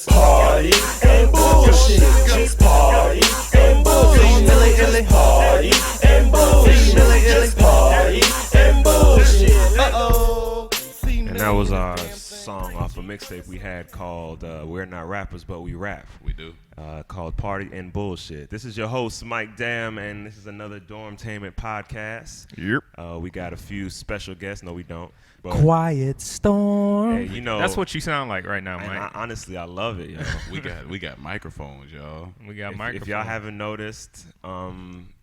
Party and bullshit. Just party and bullshit. Party and bullshit. Just party and bullshit. Uh-oh. And that was our song off a mixtape we had called We're Not Rappers, But We Rap. We do. Called Party and Bullshit. This is your host, Mike Dam, and this is another Dormtainment podcast. Yep. We got a few special guests. No, we don't. But, Quiet storm. hey, you know, That's what you sound like right now, and Mike. honestly, I love it, yo. We got microphones, y'all. We got If microphones. y'all haven't noticed,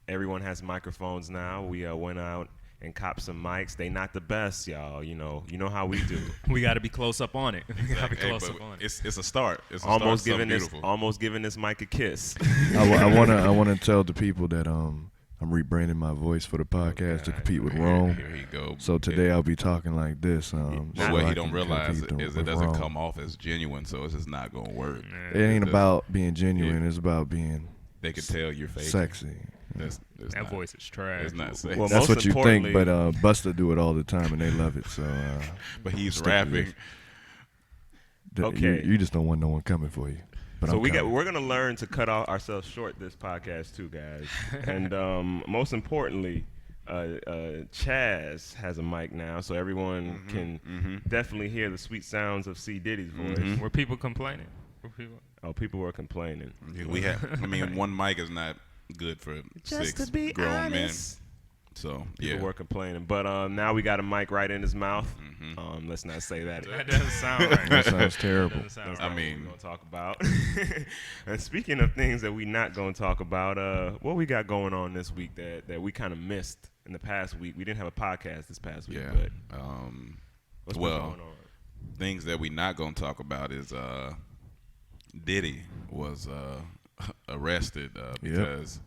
everyone has microphones now. We went out and copped some mics. They not the best, y'all. You know how we do. We got to be close up on it. We got to be Hey, close but up on it. it's a start. It's a almost start, giving this mic a kiss. I wanna tell the people that I'm rebranding my voice for the podcast to compete with Rome. Here you go. So today I'll be talking like this. But so what I he don't can realize compete is with it doesn't Rome. come off as genuine, so it's just not gonna work. It ain't It's about being genuine. It's about being They can tell you're fake. sexy. That's That not, voice is trash. It's not sexy. Well, That's most what you think, importantly- but Busta do it all the time and they love it. So, but he's stick with rapping. this. Okay. You just don't want no one coming for you. But So I'm coming. we're gonna learn to cut ourselves short this podcast too, guys. And most importantly, Chaz has a mic now, so everyone can definitely hear the sweet sounds of C Diddy's voice. Were people complaining? Oh, people were complaining. We have. I mean, one mic is not good for Just six to be grown honest. men. So People yeah. were complaining, but now we got a mic right in his mouth. Let's not say that. That doesn't sound right. That sounds terrible. That doesn't sound I right. mean, We're gonna talk about. And speaking of things that we not gonna talk about, what we got going on this week that we kind of missed in the past week. We didn't have a podcast this past week, Yeah. but what's been Well, going on? things that we not gonna talk about is Diddy was arrested because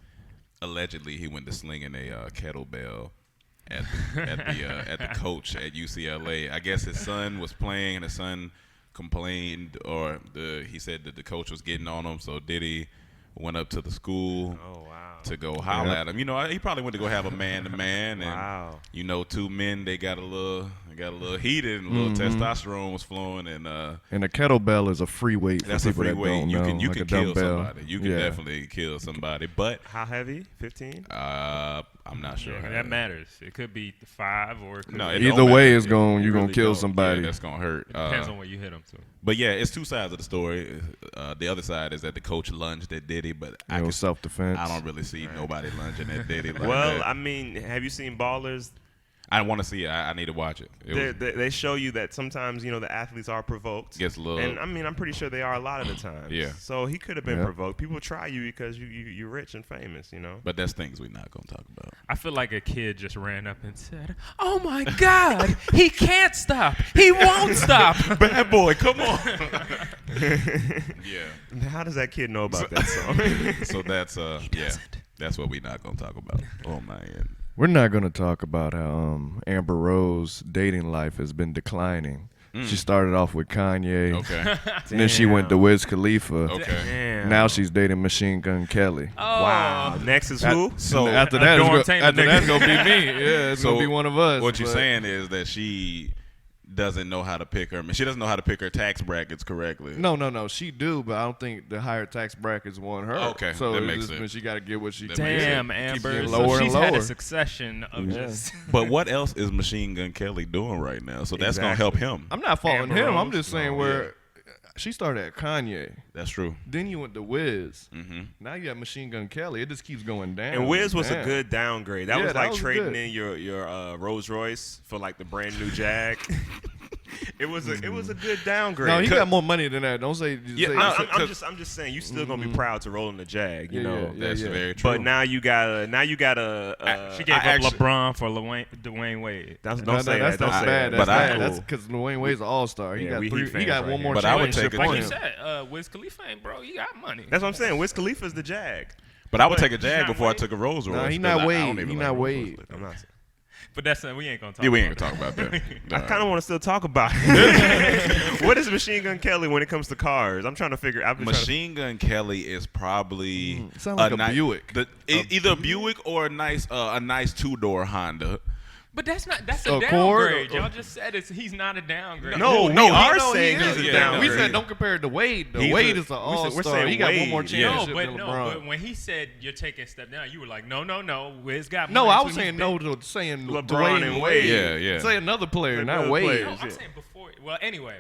allegedly he went to slinging a kettlebell at the coach at UCLA. I guess his son was playing and his son complained, or he said that the coach was getting on him. So Diddy went up to the school Oh wow! to go holler at him. You know, he probably went to go have a man-to-man, and Wow. you know, two men they got a little heated, and a little testosterone was flowing, and And a kettlebell is a free weight that's for a people free that weight. don't You know. can like a kill dumbbell. somebody. You can definitely kill somebody, but How heavy? 15? I'm not sure. Yeah, that matters. It could be 5 or it could No, be, it Either don't way, matter. it's going. It You're gonna really kill don't. somebody. Yeah, that's gonna hurt. depends on where you hit them to. But yeah, it's two sides of the story. The other side is that the coach lunged at Diddy, but You know, self-defense. I don't really see nobody lunging at Diddy. Like Well, that. I mean, have you seen Ballers? I want to see it. I need to watch it. They show you that sometimes the athletes are provoked. Gets a little. And I mean, I'm pretty sure they are a lot of the time. Yeah. So he could have been Yep. provoked. People try you because you're rich and famous, But that's things we're not gonna talk about. I feel like a kid just ran up and said, "Oh my God, he can't stop. He won't stop." Bad boy, come on. Yeah. How does that kid know about that song? So that's that's what we're not gonna talk about. Oh man. We're not going to talk about how Amber Rose's dating life has been declining. She started off with Kanye, Okay. and then she went to Wiz Khalifa. Okay. Damn. Now she's dating Machine Gun Kelly. Wow. Next is who? So after that, Dormtainment that's nigga. gonna be me. Yeah, it's gonna be one of us. What you're but- saying is that she doesn't know how to pick her. She doesn't know how to pick her tax brackets correctly. No. She do, but I don't think the higher tax brackets want her. Okay, so that it's makes just sense. when she got to get what she That can. makes Damn, sense. Keep Amber. getting So lower and she's had a lower. succession of just. But what else is Machine Gun Kelly doing right now? So that's gonna help him. I'm not faulting Amber him. I'm Rose? just saying No, where she started at Kanye. That's true. Then you went to Wiz. Mm-hmm. Now you got Machine Gun Kelly. It just keeps going down. And Wiz was a down. good downgrade. That Yeah, was that like was trading good. in your Rolls Royce for like the brand new Jag. It was a good downgrade. No, he got more money than that. Don't say. Yeah, say I'm just saying you still gonna be proud to roll in the Jag, you know. That's very true. But now you gotta She gave up LeBron for Dwayne Wade. Don't No, say that's that. Don't not say bad. that. That's But I- bad. Cool. That's because Dwayne Wade's an all-star. He Yeah, got we three. Heat He fans got right one here. more But I would championship take Like on you him. said, Wiz Khalifa ain't bro. He got money. That's what I'm saying. Wiz Khalifa's the Jag. But I would But take a he's Jag not before I Wade. took a Rolls Royce. No, he 'cause not I Wade. don't even He like not Rolls Wade. Royce. I'm not. But that's we ain't gonna talk. Yeah, we about ain't gonna talk about that. I kind of want to still talk about it. What is Machine Gun Kelly when it comes to cars? I'm trying to figure. Machine Gun Kelly is probably sound like a ni- Buick. either a Buick or a nice two-door Honda. But that's a chord? downgrade. Y'all just said he's not a downgrade. No, we are saying he's a yeah, downgrade. We said don't compare it to Wade. He's Wade a- is an we're all-star. saying He got one Wade, more yeah. championship than No, LeBron. but when he said you're taking a step down, you were like, no. Wiz got No, money, I so was he's saying big. no to saying LeBron Dwayne and Wade. Wade. Yeah. Say another player, Another not Wade. player. No, I'm Yeah. saying before. Well, anyway,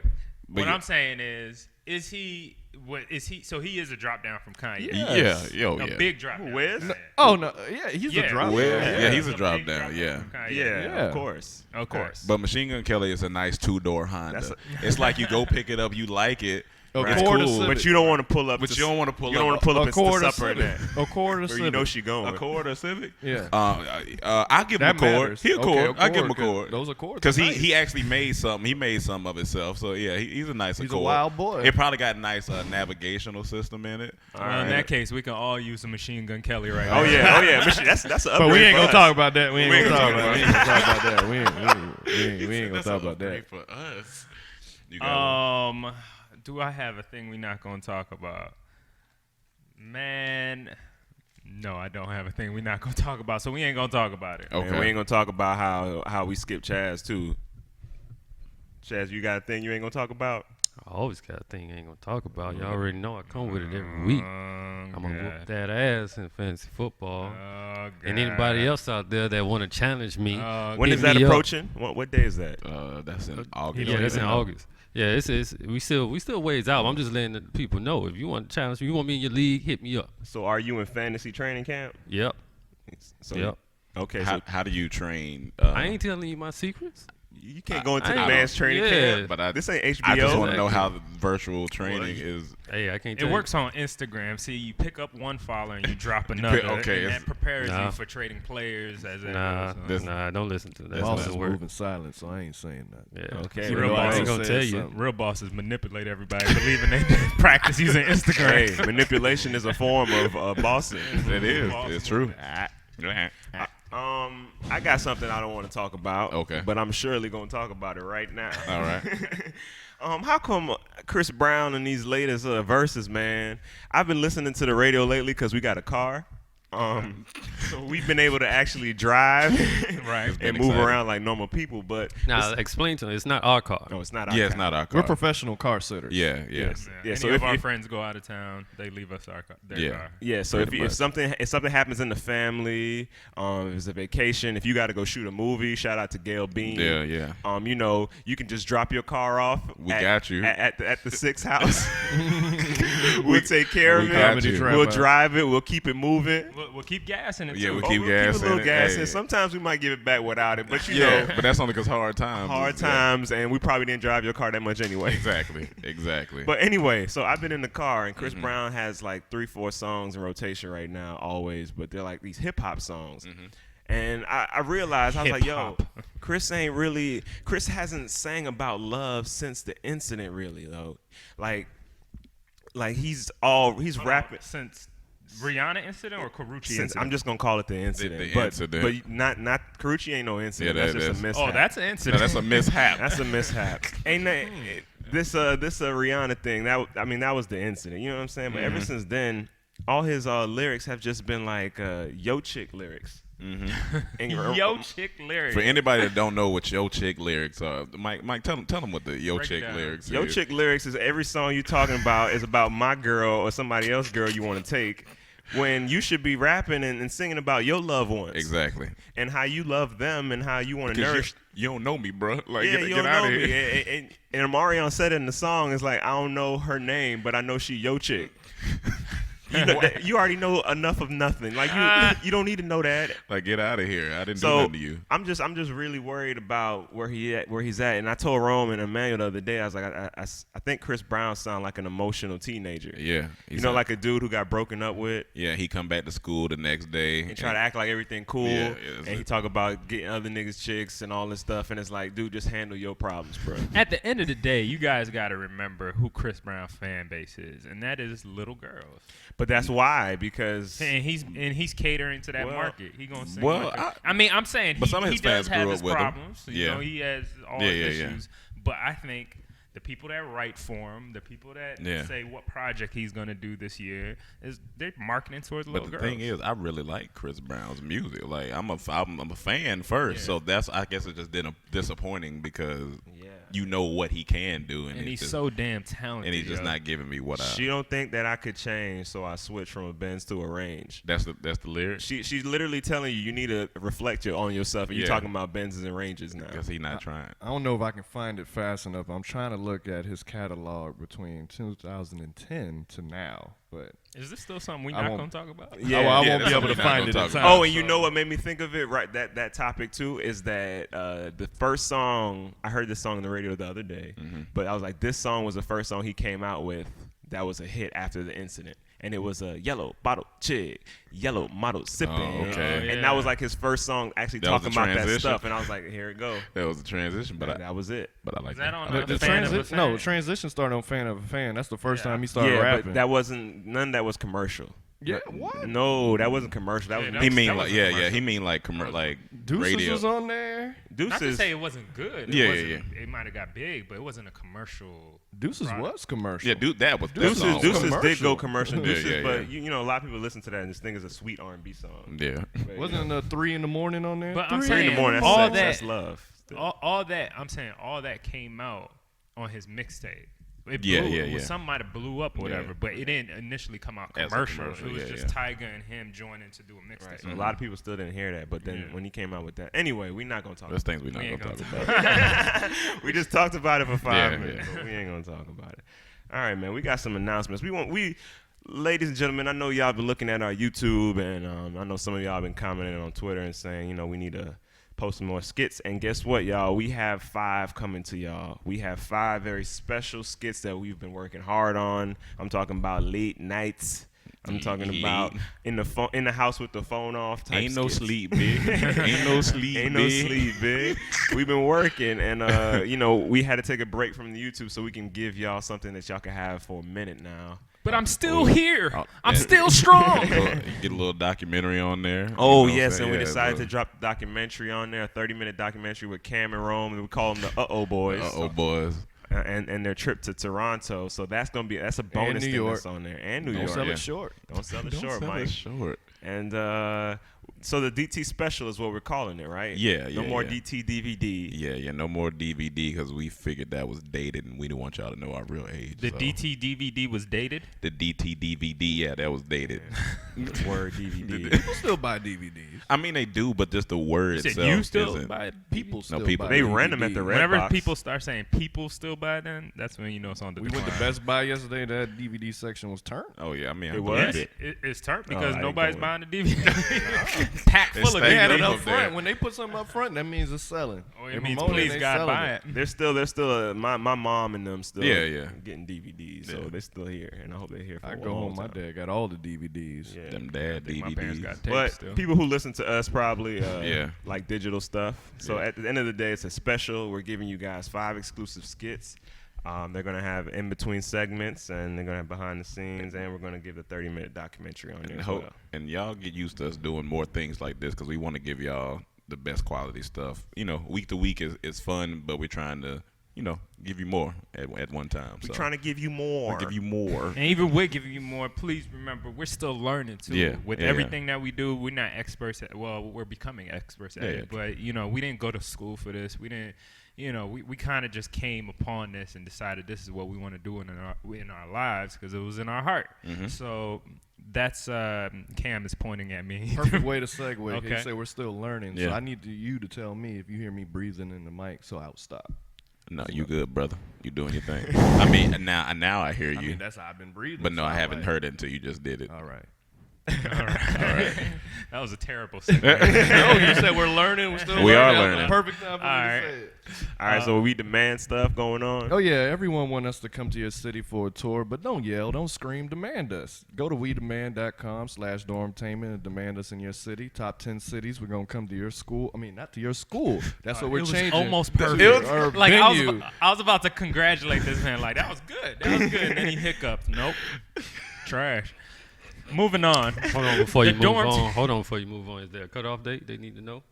But what yeah. I'm saying is he? What is he? So he is a drop down from Kanye. Yeah. A big drop down. Wiz? from Kanye. Oh no, yeah, he's a drop. Wiz, down. yeah, he's a big drop down, yeah. from Kanye. Yeah, Yeah. of course. Of course. But Machine Gun Kelly is a nice 2-door Honda. It's like you go pick it up, you like it. Right. It's Accord or cool. Civic? But you don't want to pull up. But you don't want to pull You don't up want to pull up Accord and or supper in that. Civic. Accord or Where Civic. you know she going. Accord or Civic? Yeah. I'll give him That a chord. matters. He a Okay, chord. I'll give him a Accord, chord. those Accords Because are he, nice. he actually made something. He made something of himself. So, yeah, he's a nice He's a Accord. wild boy. It probably got a nice navigational system in it. Well, in that case, we can all use a Machine Gun Kelly right now. Oh yeah. That's an upgrade. But we ain't for gonna us. talk about that. We ain't We gonna talk ain't about that. We ain't gonna talk about that. For us. You got Do I have a thing we not gonna talk about? Man, no, I don't have a thing we not gonna talk about. So we ain't gonna talk about it. Okay. And we ain't gonna talk about how we skip Chaz too. Chaz, you got a thing you ain't gonna talk about? I always got a thing I ain't gonna talk about. Y'all already know I come with it every week. I'm gonna whoop that ass in fantasy football. Oh, And anybody else out there that want to challenge me, When hit is that me up. approaching? What day is that? That's in August. Yeah, that's in August. Yeah, it's we still ways out. I'm just letting the people know. If you want to challenge me, you want me in your league, hit me up. So are you in fantasy training camp? Yep. So Yep. Okay, How, so how do you train? I ain't telling you my secrets. you can't go into I ain't- advanced training yeah. camp. But this ain't HBO. I just want to know how the virtual training is. Hey, I can't It tell you. works on Instagram. See, you pick up one follower and you drop another, okay, and it's- that prepares Nah. you for trading players as it Nah, goes. don't listen to that. Boss That is doesn't work. moving silent, so I ain't saying that. Yeah. Okay, See, real real boss boss ain't gonna said tell you. something. Real bosses manipulate everybody, believing they practice using Instagram. Hey, manipulation is a form of bossing. It is. It's true. I got something I don't want to talk about. Okay. But I'm surely gonna talk about it right now. All right. How come Chris Brown in these latest verses, man? I've been listening to the radio lately because we got a car. So we've been able to actually drive Right. and move around like normal people. But Now, explain to him. It's not our car. no, it's not our Yeah, it's car. not our car. We're professional car sitters. Yeah. Yes. Yeah, Yeah, any so of if- our if- friends go out of town, they leave us their Yeah. car. Yeah, so Pretty if much. something happens in the family, if it's a vacation, if you got to go shoot a movie, shout out to Gail Bean. Yeah. You can just drop your car off. We got you. at the Six House. We'll take care We of got it. you. We'll drive it. We'll keep it moving. We'll keep gassing it Yeah, too. we Oh, keep we'll keep a gassing little it. gas Hey. in. Sometimes we might give it back without it, but you Yeah, know, but that's only because hard times. hard Yeah. times, and we probably didn't drive your car that much anyway. Exactly. But anyway, so I've been in the car, and Mm-hmm. Chris Brown has like 3-4 songs in rotation right now, always, but they're like these hip hop songs. Mm-hmm. And I realized, I was like, yo, Hip-hop. Chris hasn't sang about love since the incident, really, though. Like he's rapping. Since Rihanna incident or Karuchi Since incident? I'm just gonna call it the incident, The but incident. but not Karuchi ain't no incident. Yeah, that's just a that's- mishap. Oh, that's an No, incident. that's a mishap. That's a mishap. Ain't that this Rihanna thing? That was the incident. You know what I'm saying? But ever since then, all his lyrics have just been like yo chick lyrics. And Yo chick lyrics. For anybody that don't know what Yo Chick lyrics are, Mike, tell them what the Yo Break it Chick down. lyrics Yo is. chick lyrics is every song you talking about is about my girl or somebody else's girl you want to take. When you should be rapping and singing about your loved ones. Exactly. And how you love them and how you want to 'Cause nourish. you don't know me, bro. Like, Yeah, get you don't out know of me. here. And Omarion said it in the song. It's like, I don't know her name, but I know she yo chick. You already know enough of nothing. Like you don't need to know that. Like, get out of here. I didn't do So nothing to you. I'm just really worried about where he's at. And I told Rome and Emmanuel the other day, I was like, I think Chris Brown sound like an emotional teenager. Yeah. You know, like a dude who got broken up with. Yeah, he come back to school the next day. And try to act like everything cool. Yeah, and he talk about getting other niggas chicks and all this stuff. And it's like, dude, just handle your problems, bro. At the end of the day, you guys got to remember who Chris Brown's fan base is, and that is little girls. But that's why, because And he's catering to that Well- market. He gonna sing. well, like I'm saying but he, some of his he does fans have grew his up with him. problems. You Yeah. know, he has all Yeah, his yeah, yeah. issues. But I think the people that write for him, the people that Yeah. say what project he's gonna do this year, they're marketing towards little But the girls. thing is, I really like Chris Brown's music. Like I'm a fan first, so that's I guess it's just disappointing because you know what he can do, and he's just, so damn talented. and he's just not giving me what She don't think that I could change, so I switched from a Benz to a Range. That's the lyric. She's literally telling you need to reflect on yourself, and you're Yeah. talking about Benzes and Ranges now. Guess he not trying. I don't know if I can find it fast enough. I'm trying to look at his catalog between 2010 to now, but Is this still something we I not won't- gonna talk about? Yeah, I won't that's be able something to we're not find gonna it talk in about. time. Oh, and you know what made me think of it? Right, that topic too is that the first song I heard this song on the radio the other day, but I was like, this song was the first song he came out with that was a hit after the incident, and it was a yellow bottle chick, yellow model sipping, okay. and that was like his first song actually That was talking the about that transition. stuff, and I was like, here it go, That was the transition, but that was it. I like Is that on But the the Fan of a Fan? no transition started on Fan of a Fan. That's the first Yeah. time he started Yeah, rapping. but that wasn't none of that was commercial. yeah, what? No, that wasn't commercial. That Yeah, was that He was- mean that like was a yeah, commercial. he mean like like Deuces radio. was on there. Not to Deuces. say it wasn't good. It Yeah, wasn't, yeah. It might have got big, but it wasn't a commercial. Deuces product. was commercial. Yeah, dude, that was Deuces, that song Deuces was- did go commercial. commercial. Yeah, Deuces, yeah, but yeah. you know, a lot of people listen to that, and this thing is a sweet R&B song. Yeah. But, Wasn't it 3 in the morning on there? But I'm 3 saying in the morning, all that's that, sex, that's love. Still. all that. I'm saying all that came out on his mixtape. It Yeah, blew, yeah, it was- yeah. Some might have blew up or whatever, Yeah. but it didn't initially come out As a commercial. commercial, It was yeah, just yeah. Tyga and him joining to do a mixtape. Right, so a lot of people still didn't hear that, but then when he came out with that, anyway, we're not gonna talk. Those about things we're not We gonna ain't talk gonna about. We just talked about it for 5 Yeah, minutes, yeah. but we ain't gonna talk about it. All right, man, we got some announcements. Ladies and gentlemen, I know y'all been looking at our YouTube, and I know some of y'all been commenting on Twitter and saying, you know, we need to post some more skits. And guess what, y'all? We have 5 coming to y'all. We have 5 very special skits that we've been working hard on. I'm talking about late nights. I'm talking about in the house with the phone off type Ain't no skits. sleep, big. Ain't no sleep, Ain't no big. sleep, big. We've been working, and you know, we had to take a break from the YouTube so we can give y'all something that y'all can have for a minute now. But I'm still here. Oh, I'm yeah. still strong. You get a little documentary on there. You Oh know what I'm yes, saying? and we Yeah, decided so- to drop the documentary on there, a 30-minute documentary with Cam and Rome, and we call them the Uh-Oh Boys. Uh-oh, boys. And their trip to Toronto. So that's a bonus New thing York. that's on there. And New Don't York. sell yeah. it short. Don't sell it Don't short, sell Mike. it short. And so the DT special is what we're calling it, right? Yeah, No yeah, more yeah. DT DVD. Yeah, no more DVD because we figured that was dated and we didn't want y'all to know our real age. The so. DT DVD was dated. The DT DVD, yeah, that was dated. Word DVD. People still buy DVDs. I mean, they do, but just the word Said itself you still isn't. buy People still people- buy They DVDs. rent them at the Red Whenever Box. people start saying people still buy them, that's when you know it's on the We went to decline. Best Buy yesterday. That DVD section was turned. Oh yeah, I mean, I It believe was? it. It's turned I because didn't nobody's go in. buying the DVD. Packed full of They They had leave it DVDs. up them there. front. When they put something up front, that means it's selling. Oh, They it means promoting, please they God selling buy it. They're still my mom and them still Yeah. getting DVDs, so Yeah. they're still here, and I hope they're here for I a go long home. My time. dad got all the DVDs. Yeah. Them dad My parents DVDs. got tapes But still. people who listen to us probably Yeah. like digital stuff. So Yeah. at the end of the day, it's a special. We're giving you guys 5 exclusive skits. They're going to have in between segments, and they're going to have behind the scenes, and we're going to give the 30-minute documentary on there And, as hope, well. and y'all get used to us doing more things like this because we want to give y'all the best quality stuff. You know, week to week is fun, but we're trying to, you know, give you more at one time. We're so trying to give you more. we'll give you more. And even we're giving you more. Please remember, we're still learning too. Yeah, With yeah, everything that we do, we're not experts at. Well, we're becoming experts at Yeah, it. yeah. But you know, we didn't go to school for this. We didn't. You know, we kind of just came upon this and decided this is what we want to do in our lives because it was in our heart. Mm-hmm. So that's Cam is pointing at me. Perfect way to segue. Okay. You say we're still learning, Yeah. so I need you to tell me if you hear me breathing in the mic, so I'll stop. No, you good, brother. You doing your thing. I mean, now I hear you, I mean, that's how I've been breathing. but no, so I I'm haven't like, heard it until you just did it. All right. All right. That was a terrible segue. No, you said we're learning. We're still We are learning. That's learning. the perfect time for All me right. to say it. All right, so we demand stuff going on. Oh yeah, everyone want us to come to your city for a tour, but don't yell, don't scream, demand us. Go to wedemand.com/dormtainment and demand us in your city. Top 10 cities, we're gonna come to your school. I mean, not to your school. That's what we're it was changing. almost perfect. Our Like venue. I was about to congratulate this man. Like that was good. That was good. And then he hiccuped. Nope. Trash. Moving on. Hold on before The you move dorm on. Hold on before you move on. Is there a cutoff date they need to know?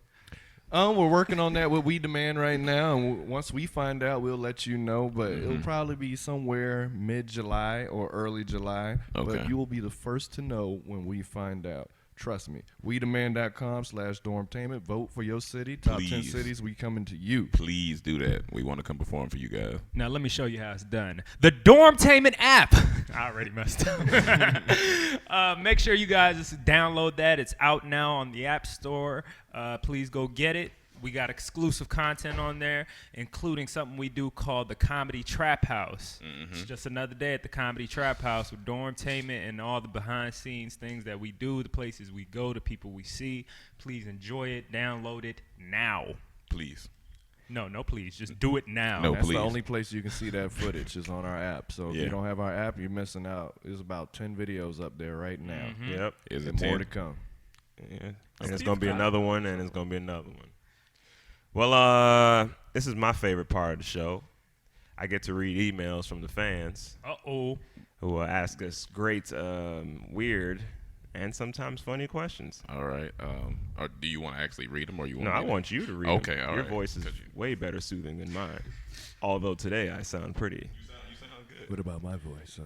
We're working on that with We Demand right now, and once we find out, we'll let you know. But it'll probably be somewhere mid-July or early July. Okay. But you will be the first to know when we find out. Trust me. WeDemand.com/Dormtainment. Vote for your city. Top 10 Please. cities. We coming to you. Please do that. We want to come perform for you guys. Now let me show you how it's done. The Dormtainment app. I already messed up. Make sure you guys just download that. It's out now on the App Store. Please go get it. We got exclusive content on there, including something we do called the Comedy Trap House. It's just another day at the Comedy Trap House with Dormtainment and all the behind-scenes things that we do, the places we go, the people we see. Please enjoy it. Download it now. Please. No, please. Just do it now. No, That's please. the only place you can see that footage is on our app. So if you don't have our app, you're missing out. There's about 10 videos up there right now. Yep. Is it And more 10? to come. Yeah. And it's gonna be another one, and it's gonna be another one. Well, this is my favorite part of the show. I get to read emails from the fans Uh-oh. who ask us great, weird, and sometimes funny questions. All right. Or do you want to actually read them, or you want? No, me I to? want you to read Okay, them. all Your right. voice is way better soothing than mine. Although today I sound pretty. You sound good. What about my voice?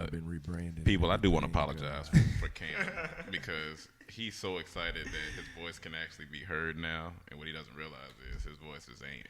I've been rebranded. People, I do want to apologize for Cam because he's so excited that his voice can actually be heard now, and what he doesn't realize is his voice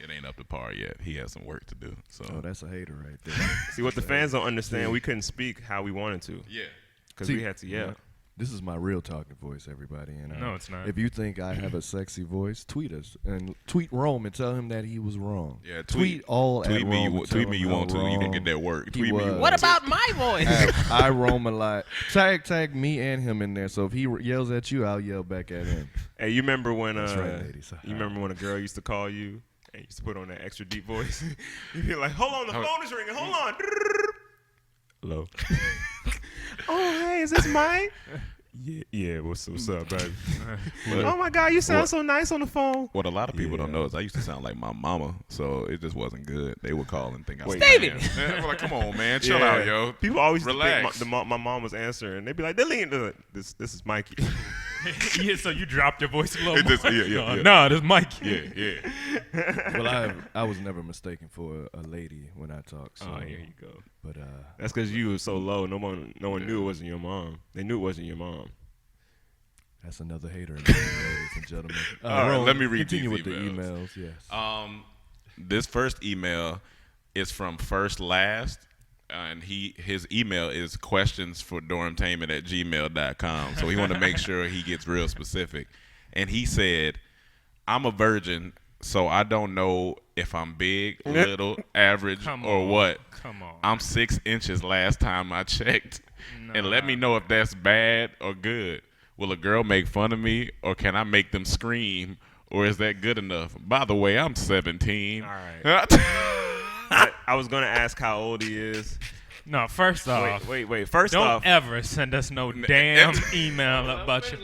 ain't up to par yet. He has some work to do. So Oh, that's a hater right there. See, what the fans don't understand, we couldn't speak how we wanted to yeah, because See, we had to yell. This is my real talking voice, everybody. And No, it's not. If you think I have a sexy voice, tweet us and tweet Rome and tell him that he was wrong. yeah. Tweet all tweet at me. Rome. You, and tweet tell me. him You how want to? You can wrong get that work. he Tweet me. You was. want to. about my voice? I Rome a lot. Tag me and him in there. So if he yells at you, I'll yell back at him. Hey, you remember when That's right, ladies. you remember when a girl used to call you and used to put on that extra deep voice? You'd be like, "Hold on, the phone is ringing. Hold on." Hello. Oh, hey, is this Mike? Yeah. What's up, baby? Oh my God, you sound so nice on the phone. What a lot of people don't know is I used to sound like my mama, so it just wasn't good. They would call and think I was David! playing. They were like, come on, man, chill out, yo. People always Relax. think my mom was answering. They'd be like, this is Mikey. Yeah, so you dropped your voice a little It more. just- yeah. No, this is Mikey. Yeah. Well, I was never mistaken for a lady when I talk. So, Oh, here you go. But That's because you was so low. No one knew it wasn't your mom. They knew it wasn't your mom. that's another hater, ladies and gentlemen. All right, Rome, let me read continue these with emails. the emails. Yes. This first email is from First Last, and his email is questionsfordormtainment@gmail.com. So he wanted to make sure he gets real specific. And he said, I'm a virgin, so I don't know if I'm big, little, average, Come or on. what. Come on. I'm 6 inches last time I checked. And let me know if that's bad or good. Will a girl make fun of me, or can I make them scream, or is that good enough? By the way, I'm 17. All right. I was gonna ask how old he is. No, first off, Wait. First don't off, ever send us no damn email about you.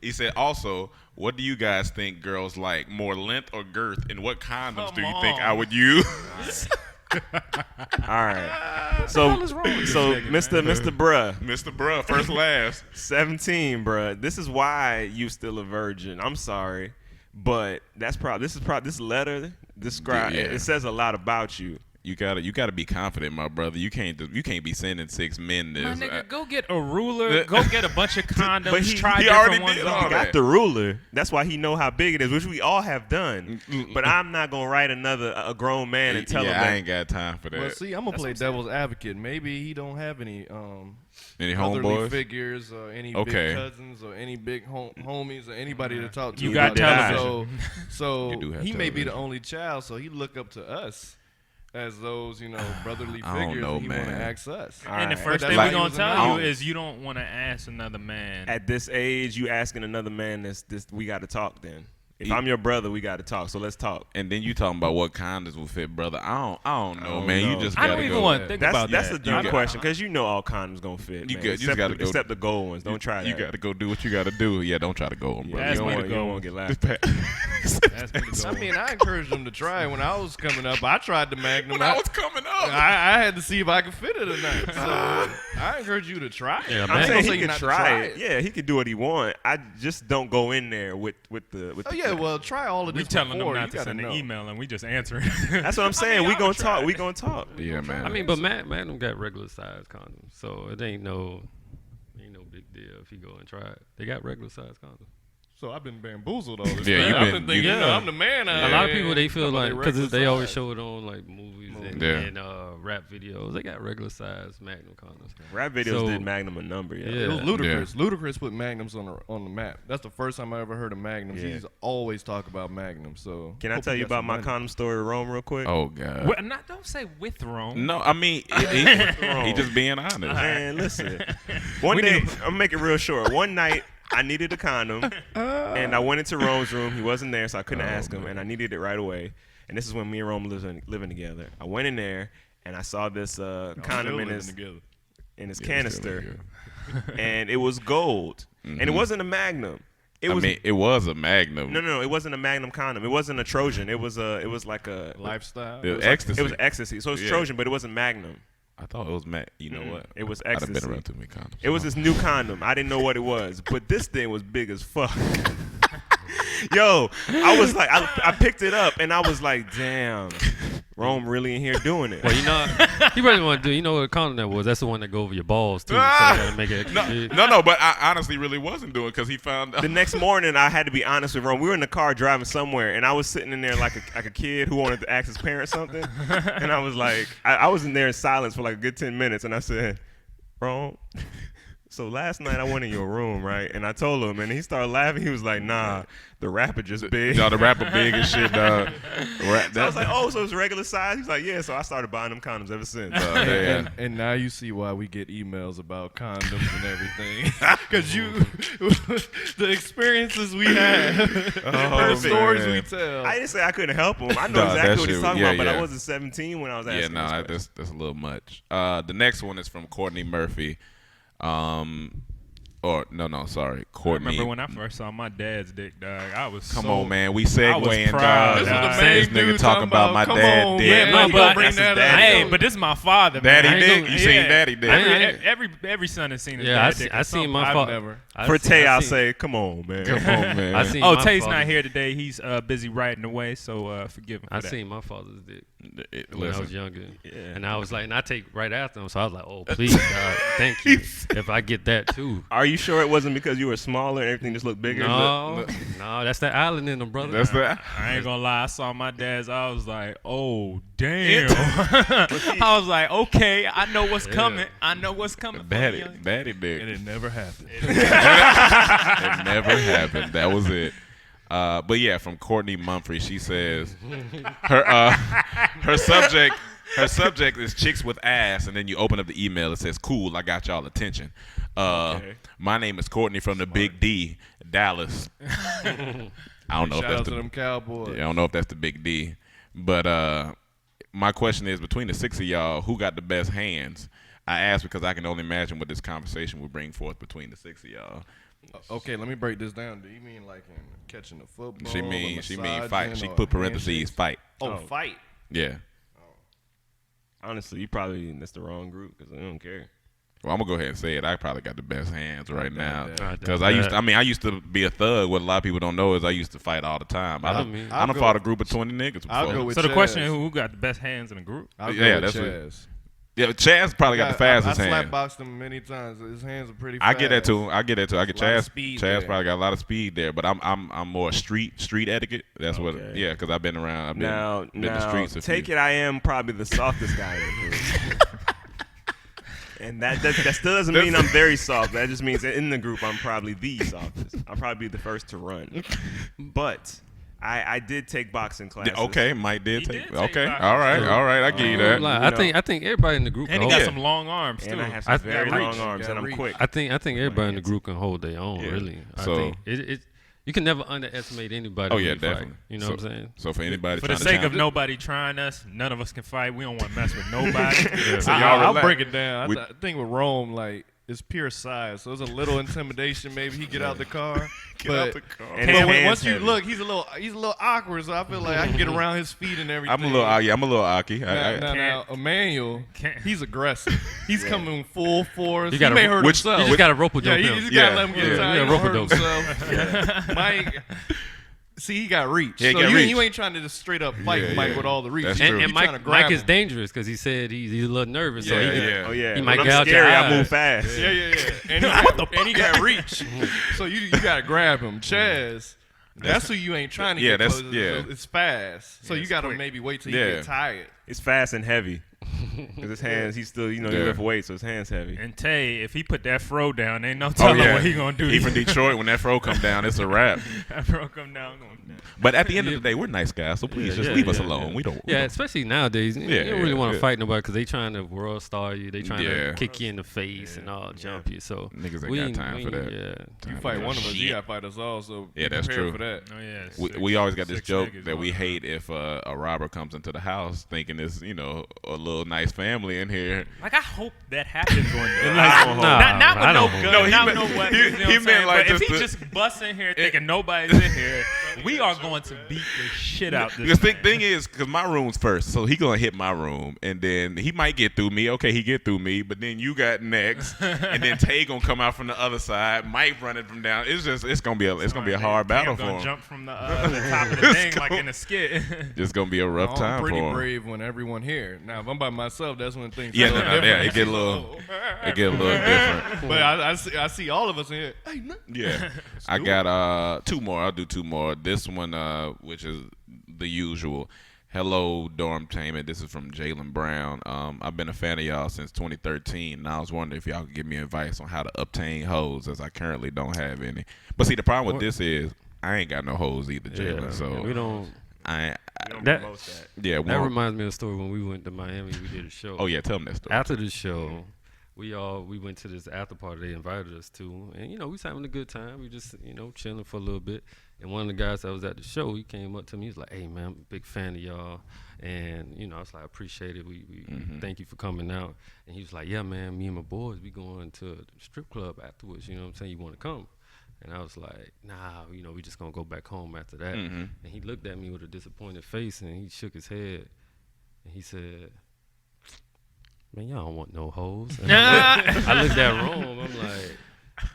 He said, also, what do you guys think girls like, more length or girth, and what condoms Come do you think on. I would use? all right. So Mr. Bruh, Mr. Bruh, First Last. 17, bruh. This is why you still a virgin. I'm sorry, but this letter describe Yeah. it says a lot about you. You gotta be confident, my brother. You can't be sending 6 men this. My nigga, go get a ruler. Go get a bunch of condoms. But he try already different ones did on. all He that. got the ruler. That's why he know how big it is, which we all have done. But I'm not gonna write a grown man and tell him I that. ain't got time for that. Well, see, I'm gonna play devil's advocate. Maybe he don't have any Any motherly homeboys? figures or any Okay. big cousins or any big homies or anybody to talk to. You got about that. television. So You do have he may be the television. only child, so he look up to us as those, brotherly I don't figures. know, and he want to man. ask us. And the Alright. first But thing that's we're why gonna he was tell in you the is you don't want to ask another man. At this age, you asking another man this we got to talk then. If I'm your brother, we got to talk. So let's talk. And then you talking about what condoms will fit, brother. I don't know, man. know. You just I gotta don't even go. want to think about That's that. a dumb question because you know all condoms gonna fit. You man. got- you except, just gotta go- except the gold ones. Don't try that. You got to go do what you got to do. Yeah, don't try to go on, brother. That's you way don't to want, you go. don't want to get laughed at. That's pretty I cool. mean, I encouraged them to try it when I was coming up. I tried the Magnum. when I was coming up. I had to see if I could fit it or not. So I encourage you to try it. Yeah, I'm man. saying Say he could not to try it. Yeah, he could do what he want. I just don't go in there with the. Oh yeah, well try all of We this telling them before. not You to gotta send an know. email and we just answering. That's what I'm saying. We gonna talk. We gonna talk. Yeah, man. I mean, but Magnum got regular size condoms, so it ain't no big deal if you go and try it. They got regular size condoms. So I've been bamboozled all this Yeah, time. you I've been- been thinking, you- you know, I'm the man. A lot of people they feel like because regular they always size. show it on like movies and, Yeah. and rap videos. They got regular size Magnum condoms. Rap videos So- did Magnum a number. Yeah. Yeah. It was Ludacris. Ludacris put Magnums on the map. That's the first time I ever heard of Magnums. Yeah. He's always talk about Magnums. So Can I hope tell he you got about some my money. condom story, Rome, real quick? Oh God. Well, don't say with Rome. No, I mean he just being honest. Man, listen. One day, I'm gonna make it real short. One night, I needed a condom, and I went into Rome's room. He wasn't there, so I couldn't ask him, and I needed it right away. And this is when me and Rome living together. I went in there, and I saw this condom in his canister, and it was gold, and it wasn't a Magnum. It was. it was a Magnum. No, it wasn't a Magnum condom. It wasn't a Trojan. It was like a Lifestyle. It was ecstasy. It was ecstasy. So it's Yeah. Trojan, but it wasn't Magnum. I thought it was You know what? It was I'd have been ecstasy. around too many condoms. It was this new condom. I didn't know what it was, but this thing was big as fuck. Yo, I was like, I picked it up and I was like, damn, Rome really in here doing it. Well, you know, you really want to do. You know what a condom that was? That's the one that go over your balls too. So you gotta make it extra big. No, but I honestly really wasn't doing because he found out. The next morning, I had to be honest with Rome. We were in the car driving somewhere, and I was sitting in there like a kid who wanted to ask his parents something. And I was like, I was in there in silence for like a good 10 minutes, and I said, Rome, so last night I went in your room, right? And I told him, and he started laughing. He was like, nah, the rapper just big. No, the rapper big as shit, dog. So I was like, oh, so it's regular size? He's like, yeah. So I started buying them condoms ever since. yeah. And now you see why we get emails about condoms and everything. Because the experiences we have, the stories man. we tell. I didn't say I couldn't help him. I know Nah, exactly that what he's shit- talking yeah, about, but I yeah. wasn't 17 when I was asking. Yeah, no, this that's a little much. The next one is from Courtney Murphy. Sorry, I Courtney. remember when I first saw my dad's dick, dog. I was Come so, on, man. We I was segueing, proud, dog. dog. This is the This main nigga dude talking about my come dad on, dick. man. Yeah, You but gonna bring that's his that dad. up. Hey, but this is my father, Daddy man. dick? You seen daddy dick? Every son has seen his Yeah, dad I dick. I or seen something. my I've father. never. For Tay, I'll say, come on, man. Come on, man. I seen Oh, my Tay's father- not here today. He's busy writing away, so forgive him for I that. seen my father's dick when Listen. I was younger, Yeah. and I was like, and I take right after him, so I was like, oh please, God, thank you. If I get that too. Are you sure it wasn't because you were smaller and everything just looked bigger? No, that's that island in them, brother. That's the. I ain't gonna lie. I saw my dad's. I was like, "Oh damn!" I was like, "Okay, I know what's coming. I know what's coming." for me, young- Daddy dick. And it never happened. It never happened. That was it. But yeah, from Courtney Mumphrey, she says her subject is chicks with ass, and then you open up the email. It says, "Cool, I got y'all attention." Okay. My name is Courtney from the Big D, Dallas. I don't know if Shout that's out to the them Cowboys. I don't know if that's the Big D, but my question is, between the six of y'all, who got the best hands? I ask because I can only imagine what this conversation will bring forth between the six of y'all. Okay, let me break this down. Do you mean like in catching the football? She or mean fight. massaging She or put parentheses handshakes? fight. Oh, Oh. fight. Yeah. Honestly, that's the wrong group because I don't care. Well, I'm gonna go ahead and say it. I probably got the best hands right now that. because I used to be a thug. What a lot of people don't know is I used to fight all the time. I I'll done go- fought a group of 20 niggas before. I'll go with So the Chaz. question is, who got the best hands in the group? I'll go Yeah, with that's Chaz. Yeah, Chaz probably got the fastest I hand. slapboxed him many times. His hands are pretty I fast. get that too. I get lot of Chaz. speed Chaz there. probably got a lot of speed there, but I'm more street etiquette. That's what. Okay. Yeah, because I've been around. I've been in the streets. a take few. it. I am probably the softest guy in the group. And that still doesn't mean I'm very soft. That just means that in the group, I'm probably the softest. I'll probably be the first to run. But I did take boxing classes. Okay, Mike did He take. did take Okay, boxing. all right. I give you that. I think everybody in the group. And can he got hold- some long arms too. And I have some I- very got long reach. arms, Got and I'm reach. quick. I think everybody in the group can hold their own. Yeah. Really, I So- think it You can never underestimate anybody. Oh when yeah, you fight. definitely. You know so, what I'm saying? So for anybody For trying the to sake of challenge- nobody trying us, none of us can fight. We don't want to mess with nobody. So I'll relax. break it down. We- I think with Rome, like, it's pure size. So there's a little intimidation. Maybe he get out the car. Get but out the car. And but his when- hands once you heavy. look, he's a little awkward. So I feel like I can get around his feet and everything. I'm a little Aki. Now, Emmanuel, he's aggressive. He's coming full force. You He gotta- may hurt which- himself. You just got to rope a Yeah, dope you him. just gotta let him get Yeah. inside. Yeah, He gonna hurt rope-a-dope. himself. Mike, see, he got reach. Yeah, he so got you, reach. you ain't trying to just straight up fight Yeah, Mike yeah. with all the reach. That's And, true. and You tryna Mike grab is him. dangerous because he said he's a little nervous. so Yeah, he, yeah. Oh yeah. He When might I'm gouge your scary, I eyes. move fast. Yeah. And he got reach. So you gotta grab him. Chaz, that's who you ain't trying to Yeah, get that's- close. yeah. It's fast. So Yeah, you it's gotta quick. maybe wait till you Yeah. get tired. It's fast and heavy. Cause his hands, he's still, he Yeah. lift weights, so his hands heavy. And Tay, if he put that fro down, ain't no telling what he gonna do. He from Detroit. When that fro come down, it's a wrap. That fro come down. But at the end of the day, we're nice guys, so please just leave us alone. We don't. Yeah, especially nowadays. You don't really want to yeah. fight nobody because they trying to world star you. They trying Yeah. to kick you in the face and all jump you. So Niggas ain't we got time for that. Yeah. You fight one of us, you gotta fight us all. So Yeah, that's prepare true. for that. Oh yeah. We always got this six joke niggas that we on. hate if a robber comes into the house thinking it's a little nice family in here. Like I hope that happens one day. I don't hope. Not with I no don't gun, No, he not meant- with no weapons. he- you know he what I'm meant saying? like But if just he the- just busts in here thinking nobody's in here, we are going to beat the shit out The this thing is, because my room's first, so he gonna hit my room, and then he might get through me. Okay, he get through me, but then you got next, and then Tay gonna come out from the other side. Mike running from down. It's gonna be a hard battle for gonna him. jump from the top of the thing like in a skit. It's gonna be a rough I'm time pretty for him. brave when everyone here. Now, if I'm by myself, that's when things. Yeah, are no, different. yeah, it get a little different. But I see all of us in here. Hey, no. Yeah, I got two more. I'll do two more. This one, which is the usual. Hello, Dormtainment. This is from Jalen Brown. I've been a fan of y'all since 2013, and I was wondering if y'all could give me advice on how to obtain hoes, as I currently don't have any. But see, the problem with this is I ain't got no hoes either, Jalen. So we don't. I Don't That- promote that. yeah. That Well, reminds me of a story when we went to Miami. We did a show. oh yeah, tell them that story. After the show, we went to this after party they invited us to, and we was having a good time. We just chilling for a little bit. And one of the guys that was at the show, he came up to me. He's like, "Hey man, I'm a big fan of y'all." And I was like, "I appreciate it. We thank you for coming out." And he was like, "Yeah man, me and my boys, we going to the strip club afterwards. You know what I'm saying? You want to come?" And I was like, "Nah, we just gonna go back home after that." And he looked at me with a disappointed face, and he shook his head, and he said, "Man, y'all don't want no hoes." And I looked at Rome. I'm like,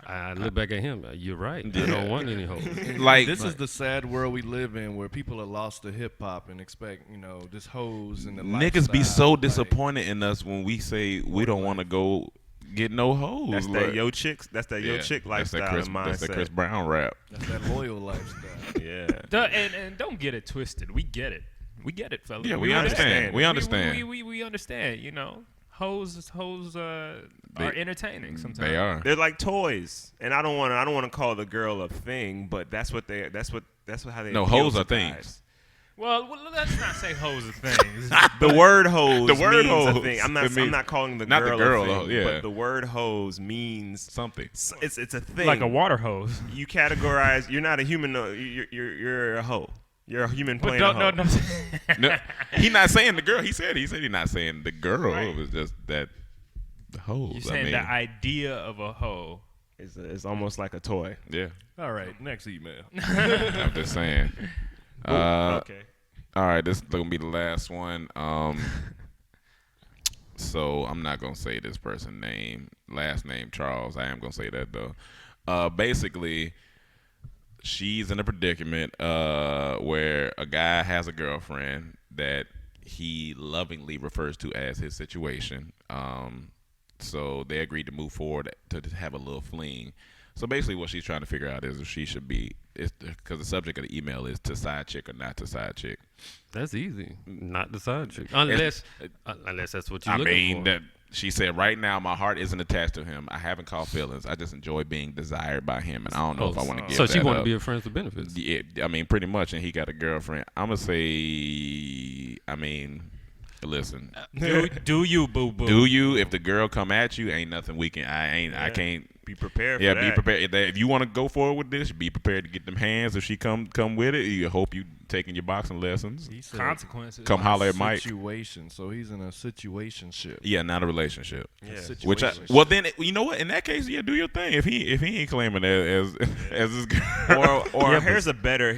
I look back at him. You're right. I don't want any hoes. Like This is the sad world we live in, where people are lost to hip hop and expect just hoes and the niggas be lifestyle. so Like, disappointed in us when we say we don't want to go get no hoes. That's Like- that yo chick. That's that yo Yeah, chick that's that lifestyle Chris, and that's that mindset. Chris Brown rap. That's that loyal lifestyle. Yeah. And don't get it twisted. We get it. We get it, fellas. Yeah, we understand. We understand. We understand. Hoes are entertaining sometimes. They are. They're like toys, and I don't want to call the girl a thing, but that's how they. No, appeal hoes to are guys. things. Well, let's not say hoes are things. The word hose. The word means hose. a thing. I'm It means- not calling the not the girl, girl, a thing, yeah. but the word hose means Something. it's a thing. Like a water hose. You categorize. You're not a human. No, you're a hoe. You're a human But playing a hoe. no. No, he not saying the girl. He said he's not saying the girl. Right. It was just that the hoes. You're saying the idea of a hoe. It's almost like a toy. yeah. All right, next email. I'm just saying. Okay. All right, this is gonna be the last one. So I'm not gonna say this person's name, last name Charles. I am gonna say that though. Basically, she's in a predicament where a guy has a girlfriend that he lovingly refers to as his situation. So they agreed to move forward to have a little fling. So basically, what she's trying to figure out is if she should be, because the subject of the email is to side chick or not to side chick. That's easy. Not the side chick. Unless that's what you're I looking mean, for. that she said, right now my heart isn't attached to him. I haven't caught feelings. I just enjoy being desired by him, and I don't know if I want to give So that she want to up. be her friends with benefits. Yeah, I mean, pretty much, and he got a girlfriend. I'm gonna say, I mean, listen, Do you, boo boo? do you? If the girl come at you, ain't nothing we can. I can't. Be prepared for Yeah, that. be prepared. If you want to go forward with this, be prepared to get them hands. If she come with it, you hope you taking your boxing lessons. He said Consequences. Come holler at Mike. Situation. So he's in a situationship. Yeah, not a relationship. Yeah. Which well then you know what? In that case, yeah, do your thing. If he ain't claiming that as his girl, or here's a better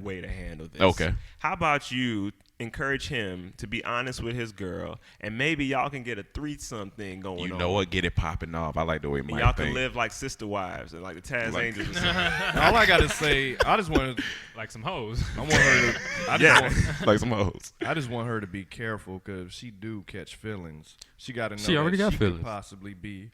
way to handle this. Okay. How about you encourage him to be honest with his girl, and maybe y'all can get a threesome thing going on. you know what? Get it popping off. I like the way And Mike y'all think. can live like sister wives and like the Taz Like- Angels or something. All I gotta say, I just want Like some hoes. I want her to. like some hoes. I just want her to be careful because she do catch feelings. She got to know She already that got she feelings. could possibly be,